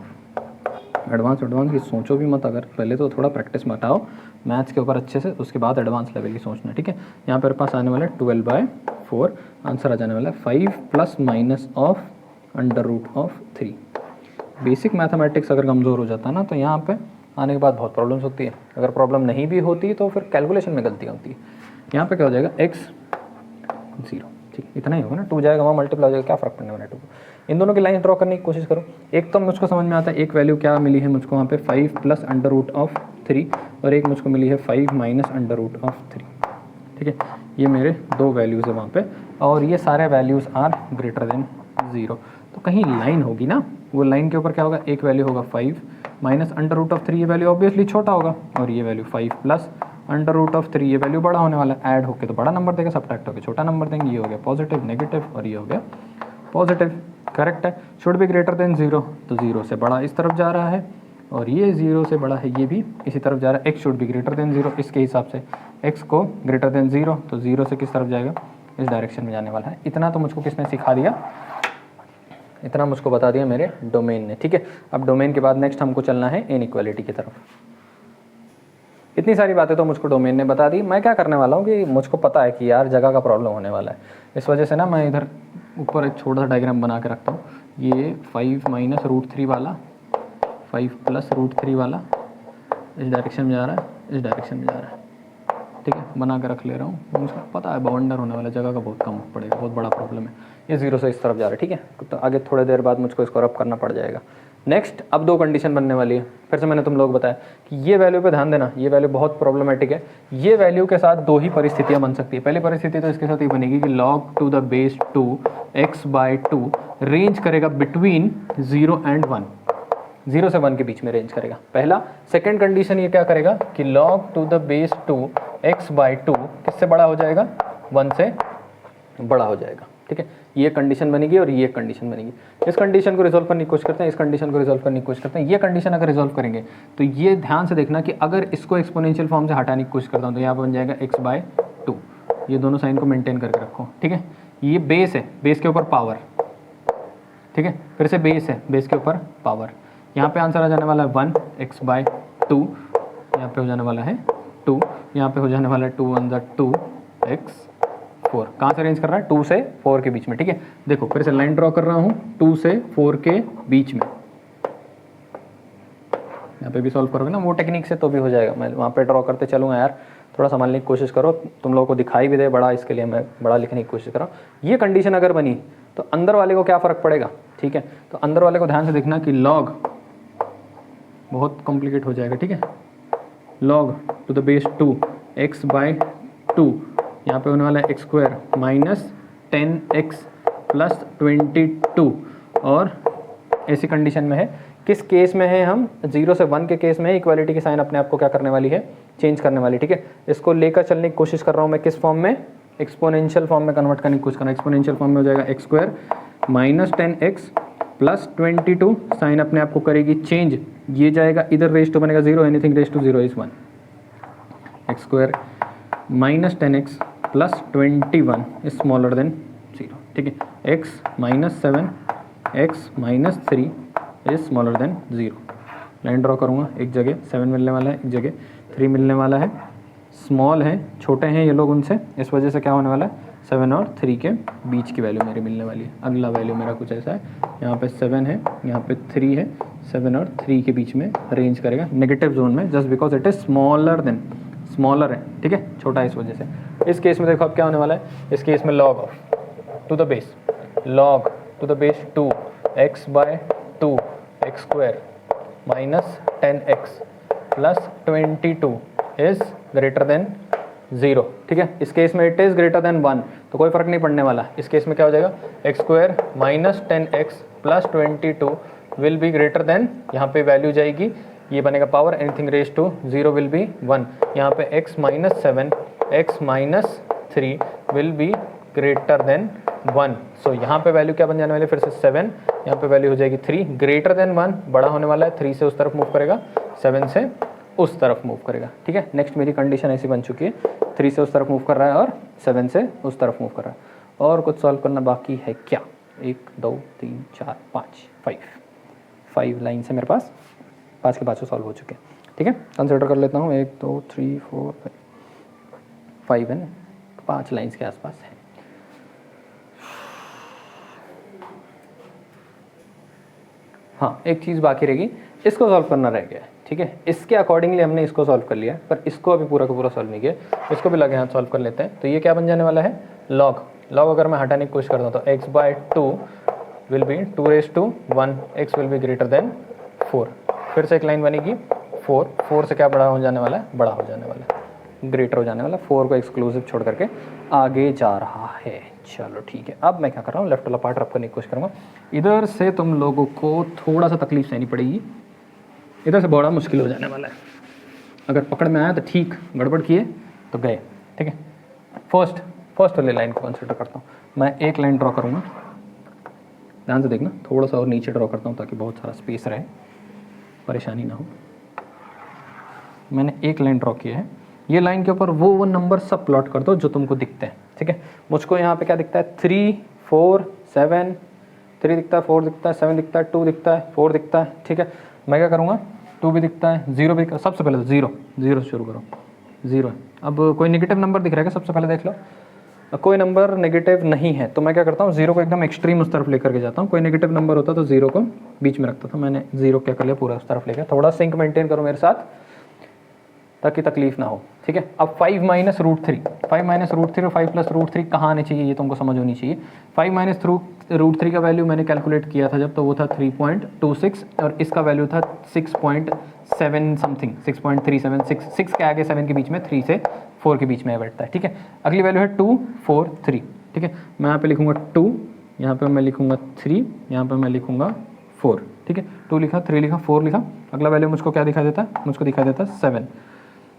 एडवांस की सोचो भी मत, अगर पहले तो थोड़ा प्रैक्टिस में हटाओ मैथ्स के ऊपर अच्छे से, उसके बाद एडवांस लेवल की सोचना। ठीक है, यहाँ पर पास आने वाला है 12/4, आंसर आ जाने वाला है 5 plus minus of under root of 3। Basic mathematics अगर कमज़ोर हो जाता है ना तो यहाँ पे आने के बाद बहुत प्रॉब्लम्स होती है, अगर प्रॉब्लम नहीं भी होती तो फिर कैलकुलेशन में गलतियाँ होती है। यहाँ पे क्या हो जाएगा x 0, ठीक इतना ही होगा ना, 2 जाएगा वहाँ मल्टीप्लाई हो जाएगा, क्या फ़र्क पड़ने वाला है 2। इन दोनों की लाइन ड्रॉ करने की कोशिश करो। एक तो मुझको समझ में आता है, एक वैल्यू क्या मिली है मुझको वहाँ पे 5 प्लस अंडर रूट ऑफ 3 और एक मुझको मिली है 5 माइनस अंडर रूट ऑफ 3। ठीक है, ये मेरे 2 वैल्यूज़ है वहाँ पे और ये सारे वैल्यूज़ आर ग्रेटर देन 0। तो कहीं लाइन होगी ना, वो लाइन के ऊपर क्या होगा, एक वैल्यू होगा 5 माइनस अंडर रूट ऑफ 3, ये वैल्यू ऑब्वियसली छोटा होगा, और ये value 5 plus under root of 3, ये वैल्यू बड़ा होने वाला है, ऐड होकर तो बड़ा नंबर देगा, सब्ट्रैक्ट होकर छोटा नंबर देंगे। ये हो गया पॉजिटिव नेगेटिव और ये हो गया पॉजिटिव, करेक्ट है। शुड बी ग्रेटर देन 0, तो 0 से बड़ा इस तरफ जा रहा है और ये 0 से बड़ा है ये भी इसी तरफ जा रहा है। x should be greater than 0, इसके हिसाब से x को ग्रेटर देन 0, तो 0 से किस तरफ जाएगा, इस डायरेक्शन में जाने वाला है। इतना तो मुझको किसने सिखा दिया, इतना मुझको बता दिया मेरे डोमेन ने। ठीक है, अब डोमेन के बाद नेक्स्ट हमको चलना है इनइक्वालिटी की तरफ। इतनी सारी बातें तो मुझको डोमेन ने बता दी, मैं क्या करने वाला हूँ कि मुझको पता है कि यार जगह का प्रॉब्लम होने वाला है, इस वजह से ना मैं इधर ऊपर एक छोटा सा डायग्राम बना के रखता हूँ। ये 5 माइनस रूट 3 वाला, 5 प्लस रूट 3 वाला इस डायरेक्शन में जा रहा है, इस डायरेक्शन में जा रहा है। ठीक है, बना के रख ले रहा हूँ, मुझको पता है बाउंडर होने वाला, जगह का बहुत कम पड़ेगा, बहुत बड़ा प्रॉब्लम है। ये 0 से इस तरफ जा रहा है, ठीक है, तो आगे थोड़ी देर बाद मुझको इसको रब करना पड़ जाएगा। नेक्स्ट अब 2 कंडीशन बनने वाली है, फिर से मैंने तुम लोग बताया कि ये वैल्यू पे ध्यान देना, ये वैल्यू बहुत प्रॉब्लमेटिक है। ये वैल्यू के साथ 2 ही परिस्थितियाँ बन सकती है। पहली परिस्थिति तो इसके साथ ये बनेगी कि log to the base 2 x/2 range करेगा बिटवीन 0 एंड 1, 0 से 1 के बीच में रेंज करेगा, पहला। सेकेंड कंडीशन ये क्या करेगा कि log to the base 2 x/2 किससे बड़ा हो जाएगा, 1 से बड़ा हो जाएगा। ठीक है, ये कंडीशन बनेगी और ये कंडीशन बनेगी। इस कंडीशन को रिजॉल्व करने की कोशिश करते हैं, इस कंडीशन को रिजॉल्व करने की कोशिश करते हैं। ये कंडीशन अगर रिजॉल्व करेंगे तो ये ध्यान से देखना कि अगर इसको एक्सपोनेंशियल फॉर्म से हटाने की कोशिश करता हूँ तो यहाँ पर बन जाएगा x/2। ये दोनों साइन को मेंटेन करके रखो। ठीक है, ये बेस है, बेस के ऊपर पावर। ठीक है, फिर से बेस है, बेस के ऊपर पावर। यहाँ पे आंसर आ जाने वाला है 1x/2, यहाँ पे हो जाने वाला है 2, यहाँ पे हो जाने वाला है 2 1 2 x4। कहाँ से रेंज कर रहा है, 2 से 4 के बीच में। ठीक है, देखो फिर से लाइन ड्रॉ कर रहा हूँ 2 से 4 के बीच में। यहाँ पे भी सॉल्व करोगे ना वो टेक्निक से तो भी हो जाएगा। मैं वहाँ पे ड्रॉ करते चलूँगा यार, थोड़ा संभालने की कोशिश करो, तुम लोगों को दिखाई भी दे बड़ा, इसके लिए मैं बड़ा लिखने की कोशिश कर रहा हूँ। ये कंडीशन अगर बनी तो अंदर वाले को क्या फ़र्क पड़ेगा, ठीक है। तो अंदर वाले को ध्यान से देखना कि लॉग बहुत कॉम्प्लिकेट हो जाएगा, ठीक है। Log to the base 2 x by 2, यहाँ पे होने वाला है x square minus 10x plus 22। और ऐसी कंडीशन में है, किस केस में है, हम 0 से 1 के केस में इक्वालिटी की साइन अपने आप को क्या करने वाली है, चेंज करने वाली, ठीक है। इसको लेकर चलने की कोशिश कर रहा हूँ मैं किस फॉर्म में, एक्सपोनेंशियल फॉर्म में कन्वर्ट करने की कोशिश कर रहा हूँ। एक्सपोनेंशियल फॉर्म में हो जाएगा X square minus 10x plus 22, sign अपने आप को करेगी चेंज, ये जाएगा इधर, रेस टू बनेगा 0, anything raise to 0 is 1। X square minus 10x plus 21 is smaller than 0, ठीक है। x minus 7 x minus 3 is smaller than 0। Line draw करूँगा, एक जगह 7 मिलने वाला है, एक जगह 3 मिलने वाला है, स्मॉल है, छोटे हैं ये लोग उनसे, इस वजह से क्या होने वाला है, 7 और 3 के बीच की वैल्यू मेरी मिलने वाली है। अगला वैल्यू मेरा कुछ ऐसा है, यहाँ पे 7 है, यहाँ पे 3 है, 7 और 3 के बीच में रेंज करेगा नेगेटिव जोन में, just because it is smaller then, smaller है, ठीक है, छोटा है इस वजह से। इस केस में देखो अब क्या होने वाला है, इस केस में log of to the base, log to the base 2 x by 2 X square minus 10x plus 22 is greater than 0, ठीक है। इस केस में इट इज़ ग्रेटर देन 1, तो कोई फर्क नहीं पड़ने वाला। इस केस में क्या हो जाएगा, X square minus 10x plus 22 will be greater than, यहाँ पे वैल्यू जाएगी, ये बनेगा power, anything raise to 0 will be 1। यहाँ पे x minus 7 x minus 3 will be greater than 1। So यहाँ पे वैल्यू क्या बन जाने वाली है, फिर से 7, यहाँ पे वैल्यू हो जाएगी 3, ग्रेटर देन 1, बड़ा होने वाला है, 3 से उस तरफ मूव करेगा, 7 से उस तरफ मूव करेगा, ठीक है। नेक्स्ट मेरी कंडीशन ऐसी बन चुकी है, 3 से उस तरफ मूव कर रहा है और 7 से उस तरफ मूव कर रहा है। और कुछ सॉल्व करना बाकी है क्या, 1 2 3 4 5 5 लाइन से मेरे पास 5 के 5 सॉल्व हो चुके हैं, ठीक है। कंसिडर कर लेता हूँ, 1 2 3 4 5 एंड 5 लाइन्स के आसपास है। हाँ, एक चीज़ बाकी रहेगी, इसको सॉल्व करना रह गया है, ठीक है। इसके अकॉर्डिंगली हमने इसको सॉल्व कर लिया, पर इसको अभी पूरा का पूरा सॉल्व नहीं किया, इसको भी लगे हाथ सॉल्व कर लेते हैं। तो ये क्या बन जाने वाला है, लॉग, लॉग अगर मैं हटाने की कोशिश करता हूँ तो x by 2 will be 2 raise to 1, x will be greater than 4। फिर से एक लाइन बनेगी 4 से क्या बड़ा हो जाने वाला है, बड़ा हो जाने वाला है, ग्रेटर हो जाने वाला, 4 को एक्सक्लूसिव छोड़ करके आगे जा रहा है। चलो ठीक है, अब मैं क्या कर रहा हूँ, लेफ्ट वाला पार्ट रब करने की कोशिश करूँगा। इधर से तुम लोगों को थोड़ा सा तकलीफ सहनी पड़ेगी, इधर से बड़ा मुश्किल हो जाने वाला है। अगर पकड़ में आया तो ठीक, गड़बड़ किए तो गए, ठीक है। फर्स्ट वाली लाइन को कंसिडर करता हूँ, मैं एक लाइन ड्रॉ करूँगा, ध्यान से देखना, थोड़ा सा और नीचे ड्रॉ करता हूँ ताकि बहुत सारा स्पेस रहे, परेशानी ना हो। मैंने एक लाइन ड्रॉ किया है, ये लाइन के ऊपर वो नंबर सब प्लॉट कर दो जो तुमको दिखते हैं, ठीक है। मुझको यहाँ पे क्या दिखता है, 3 4 7, 3 दिखता है, 4 दिखता है, 7 दिखता है, 2 दिखता है, 4 दिखता है, ठीक है। मैं क्या करूँगा, 2 भी दिखता है, 0 भी, सबसे पहले तो 0 से शुरू करो, 0 है। अब कोई नेगेटिव नंबर दिख रहा है क्या, सबसे पहले देख लो, कोई नंबर नेगेटिव नहीं है तो मैं क्या करता हूँ, 0 को एकदम एक्सट्रीम उस तरफ लेकर के जाता हूँ। कोई नेगेटिव नंबर होता तो 0 को बीच में रखता था, मैंने 0 क्या कर लिया, पूरा उस तरफ लेकर। थोड़ा सिंक मेंटेन करो मेरे साथ ताकि तकलीफ ना हो, ठीक है। अब 5 माइनस रूट 3 और 5 प्लस रूट 3 कहाँ आने चाहिए, ये तुमको समझ होनी चाहिए। 5 माइनस रूट 3 का वैल्यू मैंने कैलकुलेट किया था जब, तो वो था 3.26 और इसका वैल्यू था 6.7 समथिंग, 6.37, 6 के आगे 7 के बीच में, 3 से 4 के बीच में बैठता है, ठीक है। अगली वैल्यू है 2 4 3, ठीक है। मैं यहाँ पे लिखूँगा 2, यहाँ पे मैं लिखूँगा 3, यहाँ पे मैं लिखूँगा 4, ठीक है। 2 लिखा, 3 लिखा, 4 लिखा। अगला वैल्यू मुझको क्या दिखा देता है, मुझको दिखा देता है 7।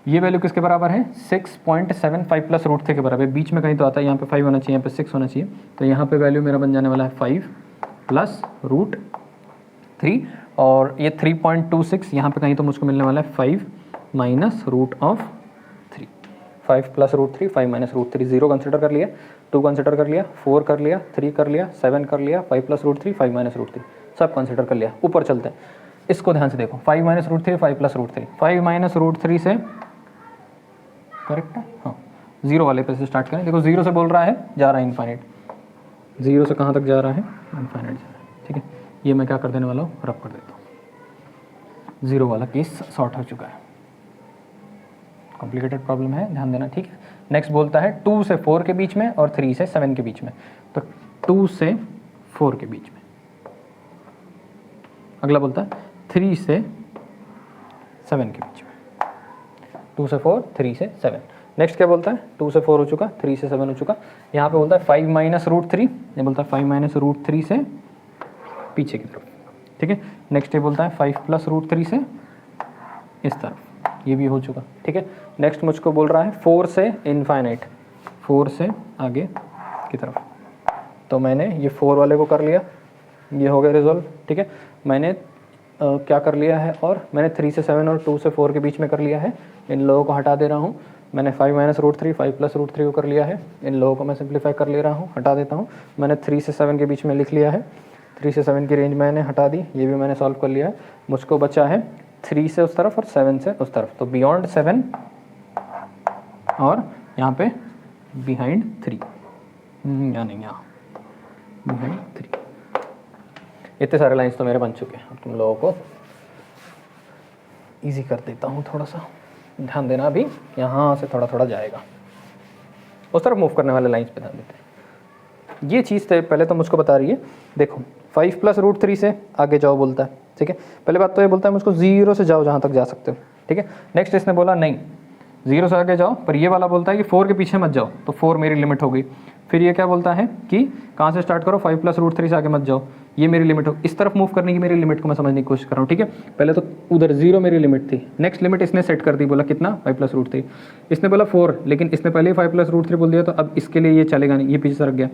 ये वैल्यू किसके बराबर है, 6.75 प्लस रूट 3 के बराबर है। बीच में कहीं तो आता है, यहाँ पे 5 होना चाहिए, यहाँ पे 6 होना चाहिए, तो यहाँ पे वैल्यू मेरा बन जाने वाला है 5 प्लस रूट 3, और ये 3.26 यहाँ पे कहीं तो मुझको मिलने वाला है 5 minus root of 3, 5 plus root 3, 5 minus root 3। 0 consider कर लिया, 2 कंसिडर कर लिया, 4 कर लिया, 3 कर लिया, 7 कर लिया, 5 प्लस रूट 3, 5 माइनस रूट 3, सब कंसिडर कर लिया। ऊपर चलते हैं, इसको ध्यान से देखो, 5 minus root 3, 5 plus root 3, 5 minus root 3 से करेक्ट है, हाँ, 0 वाले पे से स्टार्ट करें। देखो 0 से बोल रहा है, जा रहा है इनफाइनाइट, 0 से कहाँ तक जा रहा है, इनफाइनाइट जा रहा है, ठीक है। ये मैं क्या कर देने वाला हूँ, रब कर देता हूँ। 0 वाला केस सॉर्ट हो चुका है। कॉम्प्लिकेटेड प्रॉब्लम है, ध्यान देना, ठीक है। नेक्स्ट बोलता है 2 से 4 के बीच में और 3 से 7 के बीच में। तो 2 से 4 के बीच में। अगला बोलता है 3 से 7 के बीच में। 2 से 4, 3 से 7। नेक्स्ट क्या बोलता है, 2 से 4 हो चुका, 3 से 7 हो चुका। यहाँ पे बोलता है 5 माइनस रूट 3, ये बोलता है 5 माइनस रूट 3 से पीछे की तरफ, ठीक है। नेक्स्ट ये बोलता है 5 प्लस रूट 3 से इस तरफ, ये भी हो चुका, ठीक है। नेक्स्ट मुझको बोल रहा है 4 से इनफाइनाइट, 4 से आगे की तरफ। तो मैंने ये 4 वाले को कर लिया, ये हो गया रिजॉल्व, ठीक है। मैंने क्या कर लिया है, और मैंने 3 से 7 और 2 से 4 के बीच में कर लिया है। इन लोगों को हटा दे रहा हूँ। मैंने 5 माइनस रूट 3, 5 प्लस रूट 3 को कर लिया है। इन लोगों को मैं सिंप्लीफाई कर ले रहा हूँ, हटा देता हूँ। मैंने 3 से 7 के बीच में लिख लिया है, 3 से 7 की रेंज मैंने हटा दी, ये भी मैंने सॉल्व कर लिया है। मुझको बचा है 3 से उस तरफ और 7 से उस तरफ। तो बियॉन्ड 7 और यहाँ पे बिहाइंड 3, या नहीं, यहाँ बिहाइंड 3। इतने सारे लाइंस तो मेरे बन चुके हैं। अब तुम लोगों को इजी कर देता हूँ थोड़ा सा, ध्यान देना। अभी यहाँ से थोड़ा थोड़ा जाएगा, उस तरफ मूव करने वाले लाइंस पे ध्यान देते हैं। ये चीज़ तो पहले तो मुझको बता रही है, देखो 5 प्लस रूट 3 से आगे जाओ बोलता है, ठीक है। पहले बात तो ये बोलता है मुझको 0 से जाओ जहाँ तक जा सकते हो, ठीक है। नेक्स्ट इसने बोला नहीं 0 से आगे जाओ, पर ये वाला बोलता है कि 4 के पीछे मत जाओ, तो 4 मेरी लिमिट हो गई। फिर ये क्या बोलता है कि कहाँ से स्टार्ट करो, 5 प्लस रूट 3 से आगे मत जाओ, ये मेरी लिमिट हो। इस तरफ मूव करने की मेरी लिमिट को मैं समझने की कोशिश कर रहा हूँ, ठीक है। पहले तो उधर 0 मेरी लिमिट थी, नेक्स्ट लिमिट इसने सेट कर दी, बोला कितना, 5 प्लस रूट 3। इसने बोला 4, लेकिन इसने पहले ही 5 प्लस रूट 3 बोल दिया, तो अब इसके लिए ये चलेगा नहीं, ये पीछे सरक गया।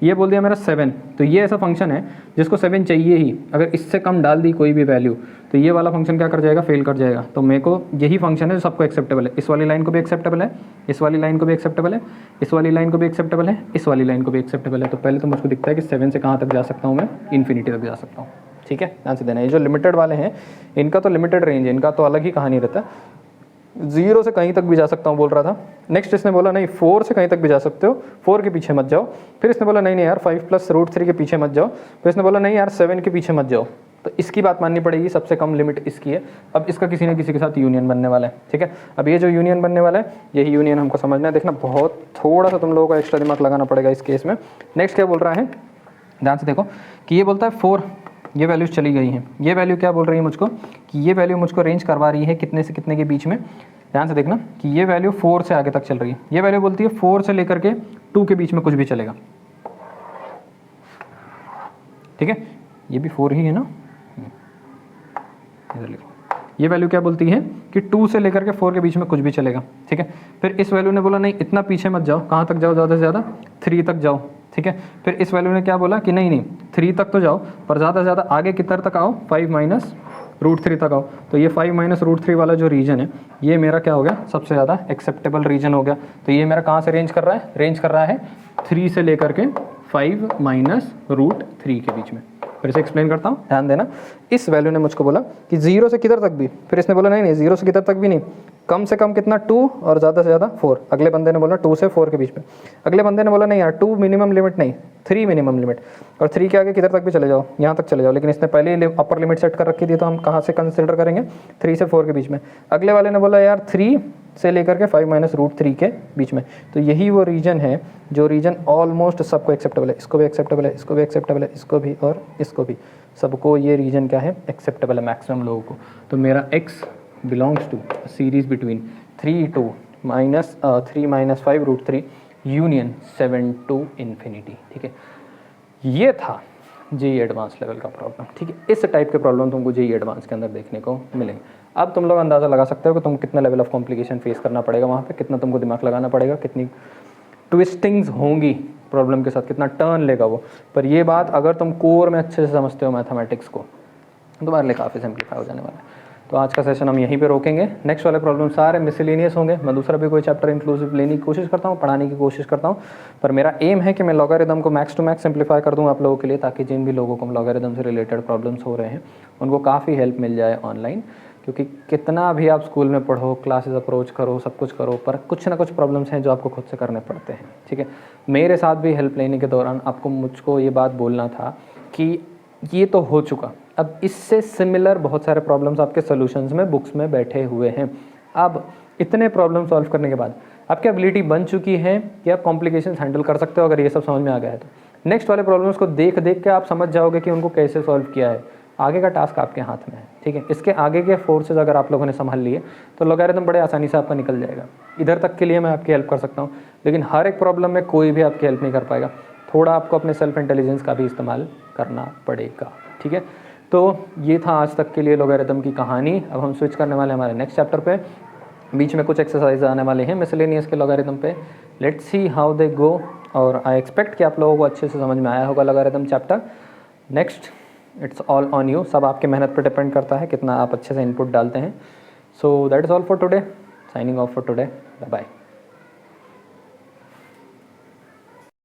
ये बोल दिया मेरा 7, तो ये ऐसा फंक्शन है जिसको 7 चाहिए ही। अगर इससे कम डाल दी कोई भी वैल्यू, तो ये वाला फंक्शन क्या कर जाएगा, फेल कर जाएगा। तो मेरे को यही फंक्शन है जो सबको एक्सेप्टेबल है। इस वाली लाइन को भी एक्सेप्टेबल है, इस वाली लाइन को भी एक्सेप्टेबल है, इस वाली लाइन को भी एक्सेप्टेबल है, इस वाली लाइन को भी एक्सेप्टेबल है। तो पहले तो मुझको दिखता है कि 7 से कहाँ तक जा सकता हूँ मैं, इन्फिनिटी तक जा सकता हूँ, ठीक है। ध्यान से देना, ये जो लिमिटेड वाले हैं इनका तो लिमिटेड रेंज है, इनका तो अलग ही कहानी रहता है। 0 से कहीं तक भी जा सकता हूँ बोल रहा था। नेक्स्ट इसने बोला नहीं 4 से कहीं तक भी जा सकते हो, 4 के पीछे मत जाओ। फिर इसने बोला नहीं यार 5 प्लस रूट 3 के पीछे मत जाओ। फिर इसने बोला नहीं यार 7 के पीछे मत जाओ। तो इसकी बात माननी पड़ेगी, सबसे कम लिमिट इसकी है। अब इसका किसी न किसी के साथ यूनियन बनने वाला है, ठीक है। अब ये जो यूनियन बनने वाला है, यही यूनियन हमको समझना है। देखना बहुत थोड़ा सा तुम लोगों को एक्स्ट्रा दिमाग लगाना पड़ेगा इस केस में। नेक्स्ट क्या बोल रहा है, ध्यान से देखो कि ये बोलता है 4, ये वैल्यूज चली गई हैं। ये वैल्यू क्या बोल रही है मुझको, कि ये वैल्यू मुझको रेंज करवा रही है कितने से कितने के बीच में। ध्यान से देखना कि ये वैल्यू 4 से आगे तक चल रही है। ये वैल्यू बोलती है 4 से लेकर के 2 के बीच में कुछ भी चलेगा, ठीक है। ये भी 4 ही है ना, इधर लिखो। ये वैल्यू क्या बोलती है कि 2 से लेकर के 4 के बीच में कुछ भी चलेगा, ठीक है। फिर इस वैल्यू ने बोला नहीं इतना पीछे मत जाओ, कहाँ तक जाओ, ज़्यादा से ज़्यादा 3 तक जाओ, ठीक है। फिर इस वैल्यू ने क्या बोला कि नहीं 3 तक तो जाओ, पर ज़्यादा से ज़्यादा आगे कितना तक आओ, 5 माइनस रूट 3 तक आओ। तो ये 5 माइनस रूट 3 वाला जो रीजन है, ये मेरा क्या हो गया, सबसे ज़्यादा एक्सेप्टेबल रीजन हो गया। तो ये मेरा कहाँ से रेंज कर रहा है, रेंज कर रहा है 3 से लेकर के 5 माइनस रूट 3 के बीच में। फिर से एक्सप्लेन करता हूँ, ध्यान देना। इस वैल्यू ने मुझको बोला कि 0 से किधर तक भी, फिर इसने बोला नहीं 0 से किधर तक भी नहीं, कम से कम कितना 2 और ज़्यादा से ज़्यादा 4। अगले बंदे ने बोला 2 से 4 के बीच में। अगले बंदे ने बोला नहीं यार 2 मिनिमम लिमिट नहीं, 3 मिनिमम लिमिट, और 3 के आगे किधर तक भी चले जाओ, यहाँ तक चले जाओ। लेकिन इसने पहले ही अपर लिमिट सेट कर रखी थी, तो हम कहाँ से कंसिडर करेंगे, 3 से 4 के बीच में। अगले वाले ने बोला यार 3 से लेकर के 5 माइनस रूट 3 के बीच में। तो यही वो रीजन है जो रीजन ऑलमोस्ट सबको एक्सेप्टेबल है। इसको भी एक्सेप्टेबल है, इसको भी एक्सेप्टेबल है, इसको भी और इसको भी, सबको ये रीजन क्या है, एक्सेप्टेबल है मैक्सिमम लोगों को। तो मेरा x belongs to series between 3 to -3 minus 5 root 3 union 7 to infinity, ठीक है। ये था जेईई एडवांस लेवल का प्रॉब्लम, ठीक है। इस टाइप के प्रॉब्लम तुमको जेईई एडवांस के अंदर देखने को मिलेंगे। अब तुम लोग अंदाज़ा लगा सकते हो कि तुम कितना लेवल ऑफ कॉम्प्लिकेशन फेस करना पड़ेगा वहाँ पे, कितना तुमको दिमाग लगाना पड़ेगा, कितनी ट्विस्टिंग्स होंगी प्रॉब्लम के साथ, कितना टर्न लेगा वो। पर ये बात अगर तुम कोर में अच्छे से समझते हो मैथमेटिक्स को, तुम्हारे लिए काफ़ी सिंप्लीफाई हो जाने वाला है। तो आज का सेशन हम यहीं पे रोकेंगे। नेक्स्ट वाले प्रॉब्लम सारे मिसलेनियस होंगे। मैं दूसरा भी कोई चैप्टर इंक्लूसिव लेने की कोशिश करता हूँ, पढ़ाने की कोशिश करता हूँ, पर मेरा एम है कि मैं लॉगरिदम को मैक्स टू मैक्स सिंप्लीफाई कर दूँ आप लोगों के लिए, ताकि जिन भी लोगों को लॉगरिदम से रिलेटेड प्रॉब्लम्स हो रहे हैं उनको काफ़ी हेल्प मिल जाए ऑनलाइन। क्योंकि कितना भी आप स्कूल में पढ़ो, क्लासेस अप्रोच करो, सब कुछ करो, पर कुछ ना कुछ प्रॉब्लम्स हैं जो आपको खुद से करने पड़ते हैं, ठीक है। मेरे साथ भी हेल्प लेने के दौरान आपको मुझको ये बात बोलना था कि ये तो हो चुका, अब इससे सिमिलर बहुत सारे प्रॉब्लम्स आपके सॉल्यूशंस में बुक्स में बैठे हुए हैं। अब इतने प्रॉब्लम सॉल्व करने के बाद आपकी एबिलिटी बन चुकी है कि आप कॉम्प्लिकेशंस हैंडल कर सकते हो। अगर ये सब समझ में आ गया है तो नेक्स्ट वाले प्रॉब्लम्स को देख देख के आप समझ जाओगे कि उनको कैसे सॉल्व किया है। आगे का टास्क आपके हाथ में है, ठीक है। इसके आगे के फोर्सेज अगर आप लोगों ने संभाल लिए तो लॉगरिथम बड़े आसानी से आपका निकल जाएगा। इधर तक के लिए मैं आपकी हेल्प कर सकता हूँ, लेकिन हर एक प्रॉब्लम में कोई भी आपकी हेल्प नहीं कर पाएगा। थोड़ा आपको अपने सेल्फ इंटेलिजेंस का भी इस्तेमाल करना पड़ेगा, ठीक है। तो ये था आज तक के लिए लॉगरिथम की कहानी। अब हम स्विच करने वाले हैं हमारे नेक्स्ट चैप्टर पे। बीच में कुछ एक्सरसाइज आने वाले हैं मिसलेनियस के लॉगरिथम पे। लेट्स सी हाउ दे गो। और आई एक्सपेक्ट कि आप लोगों को अच्छे से समझ में आया होगा logarithm chapter. Next it's all on you, सब आपके मेहनत पर डिपेंड करता है कितना आप अच्छे से इनपुट डालते हैं। So that is all for today, signing off for today, bye bye.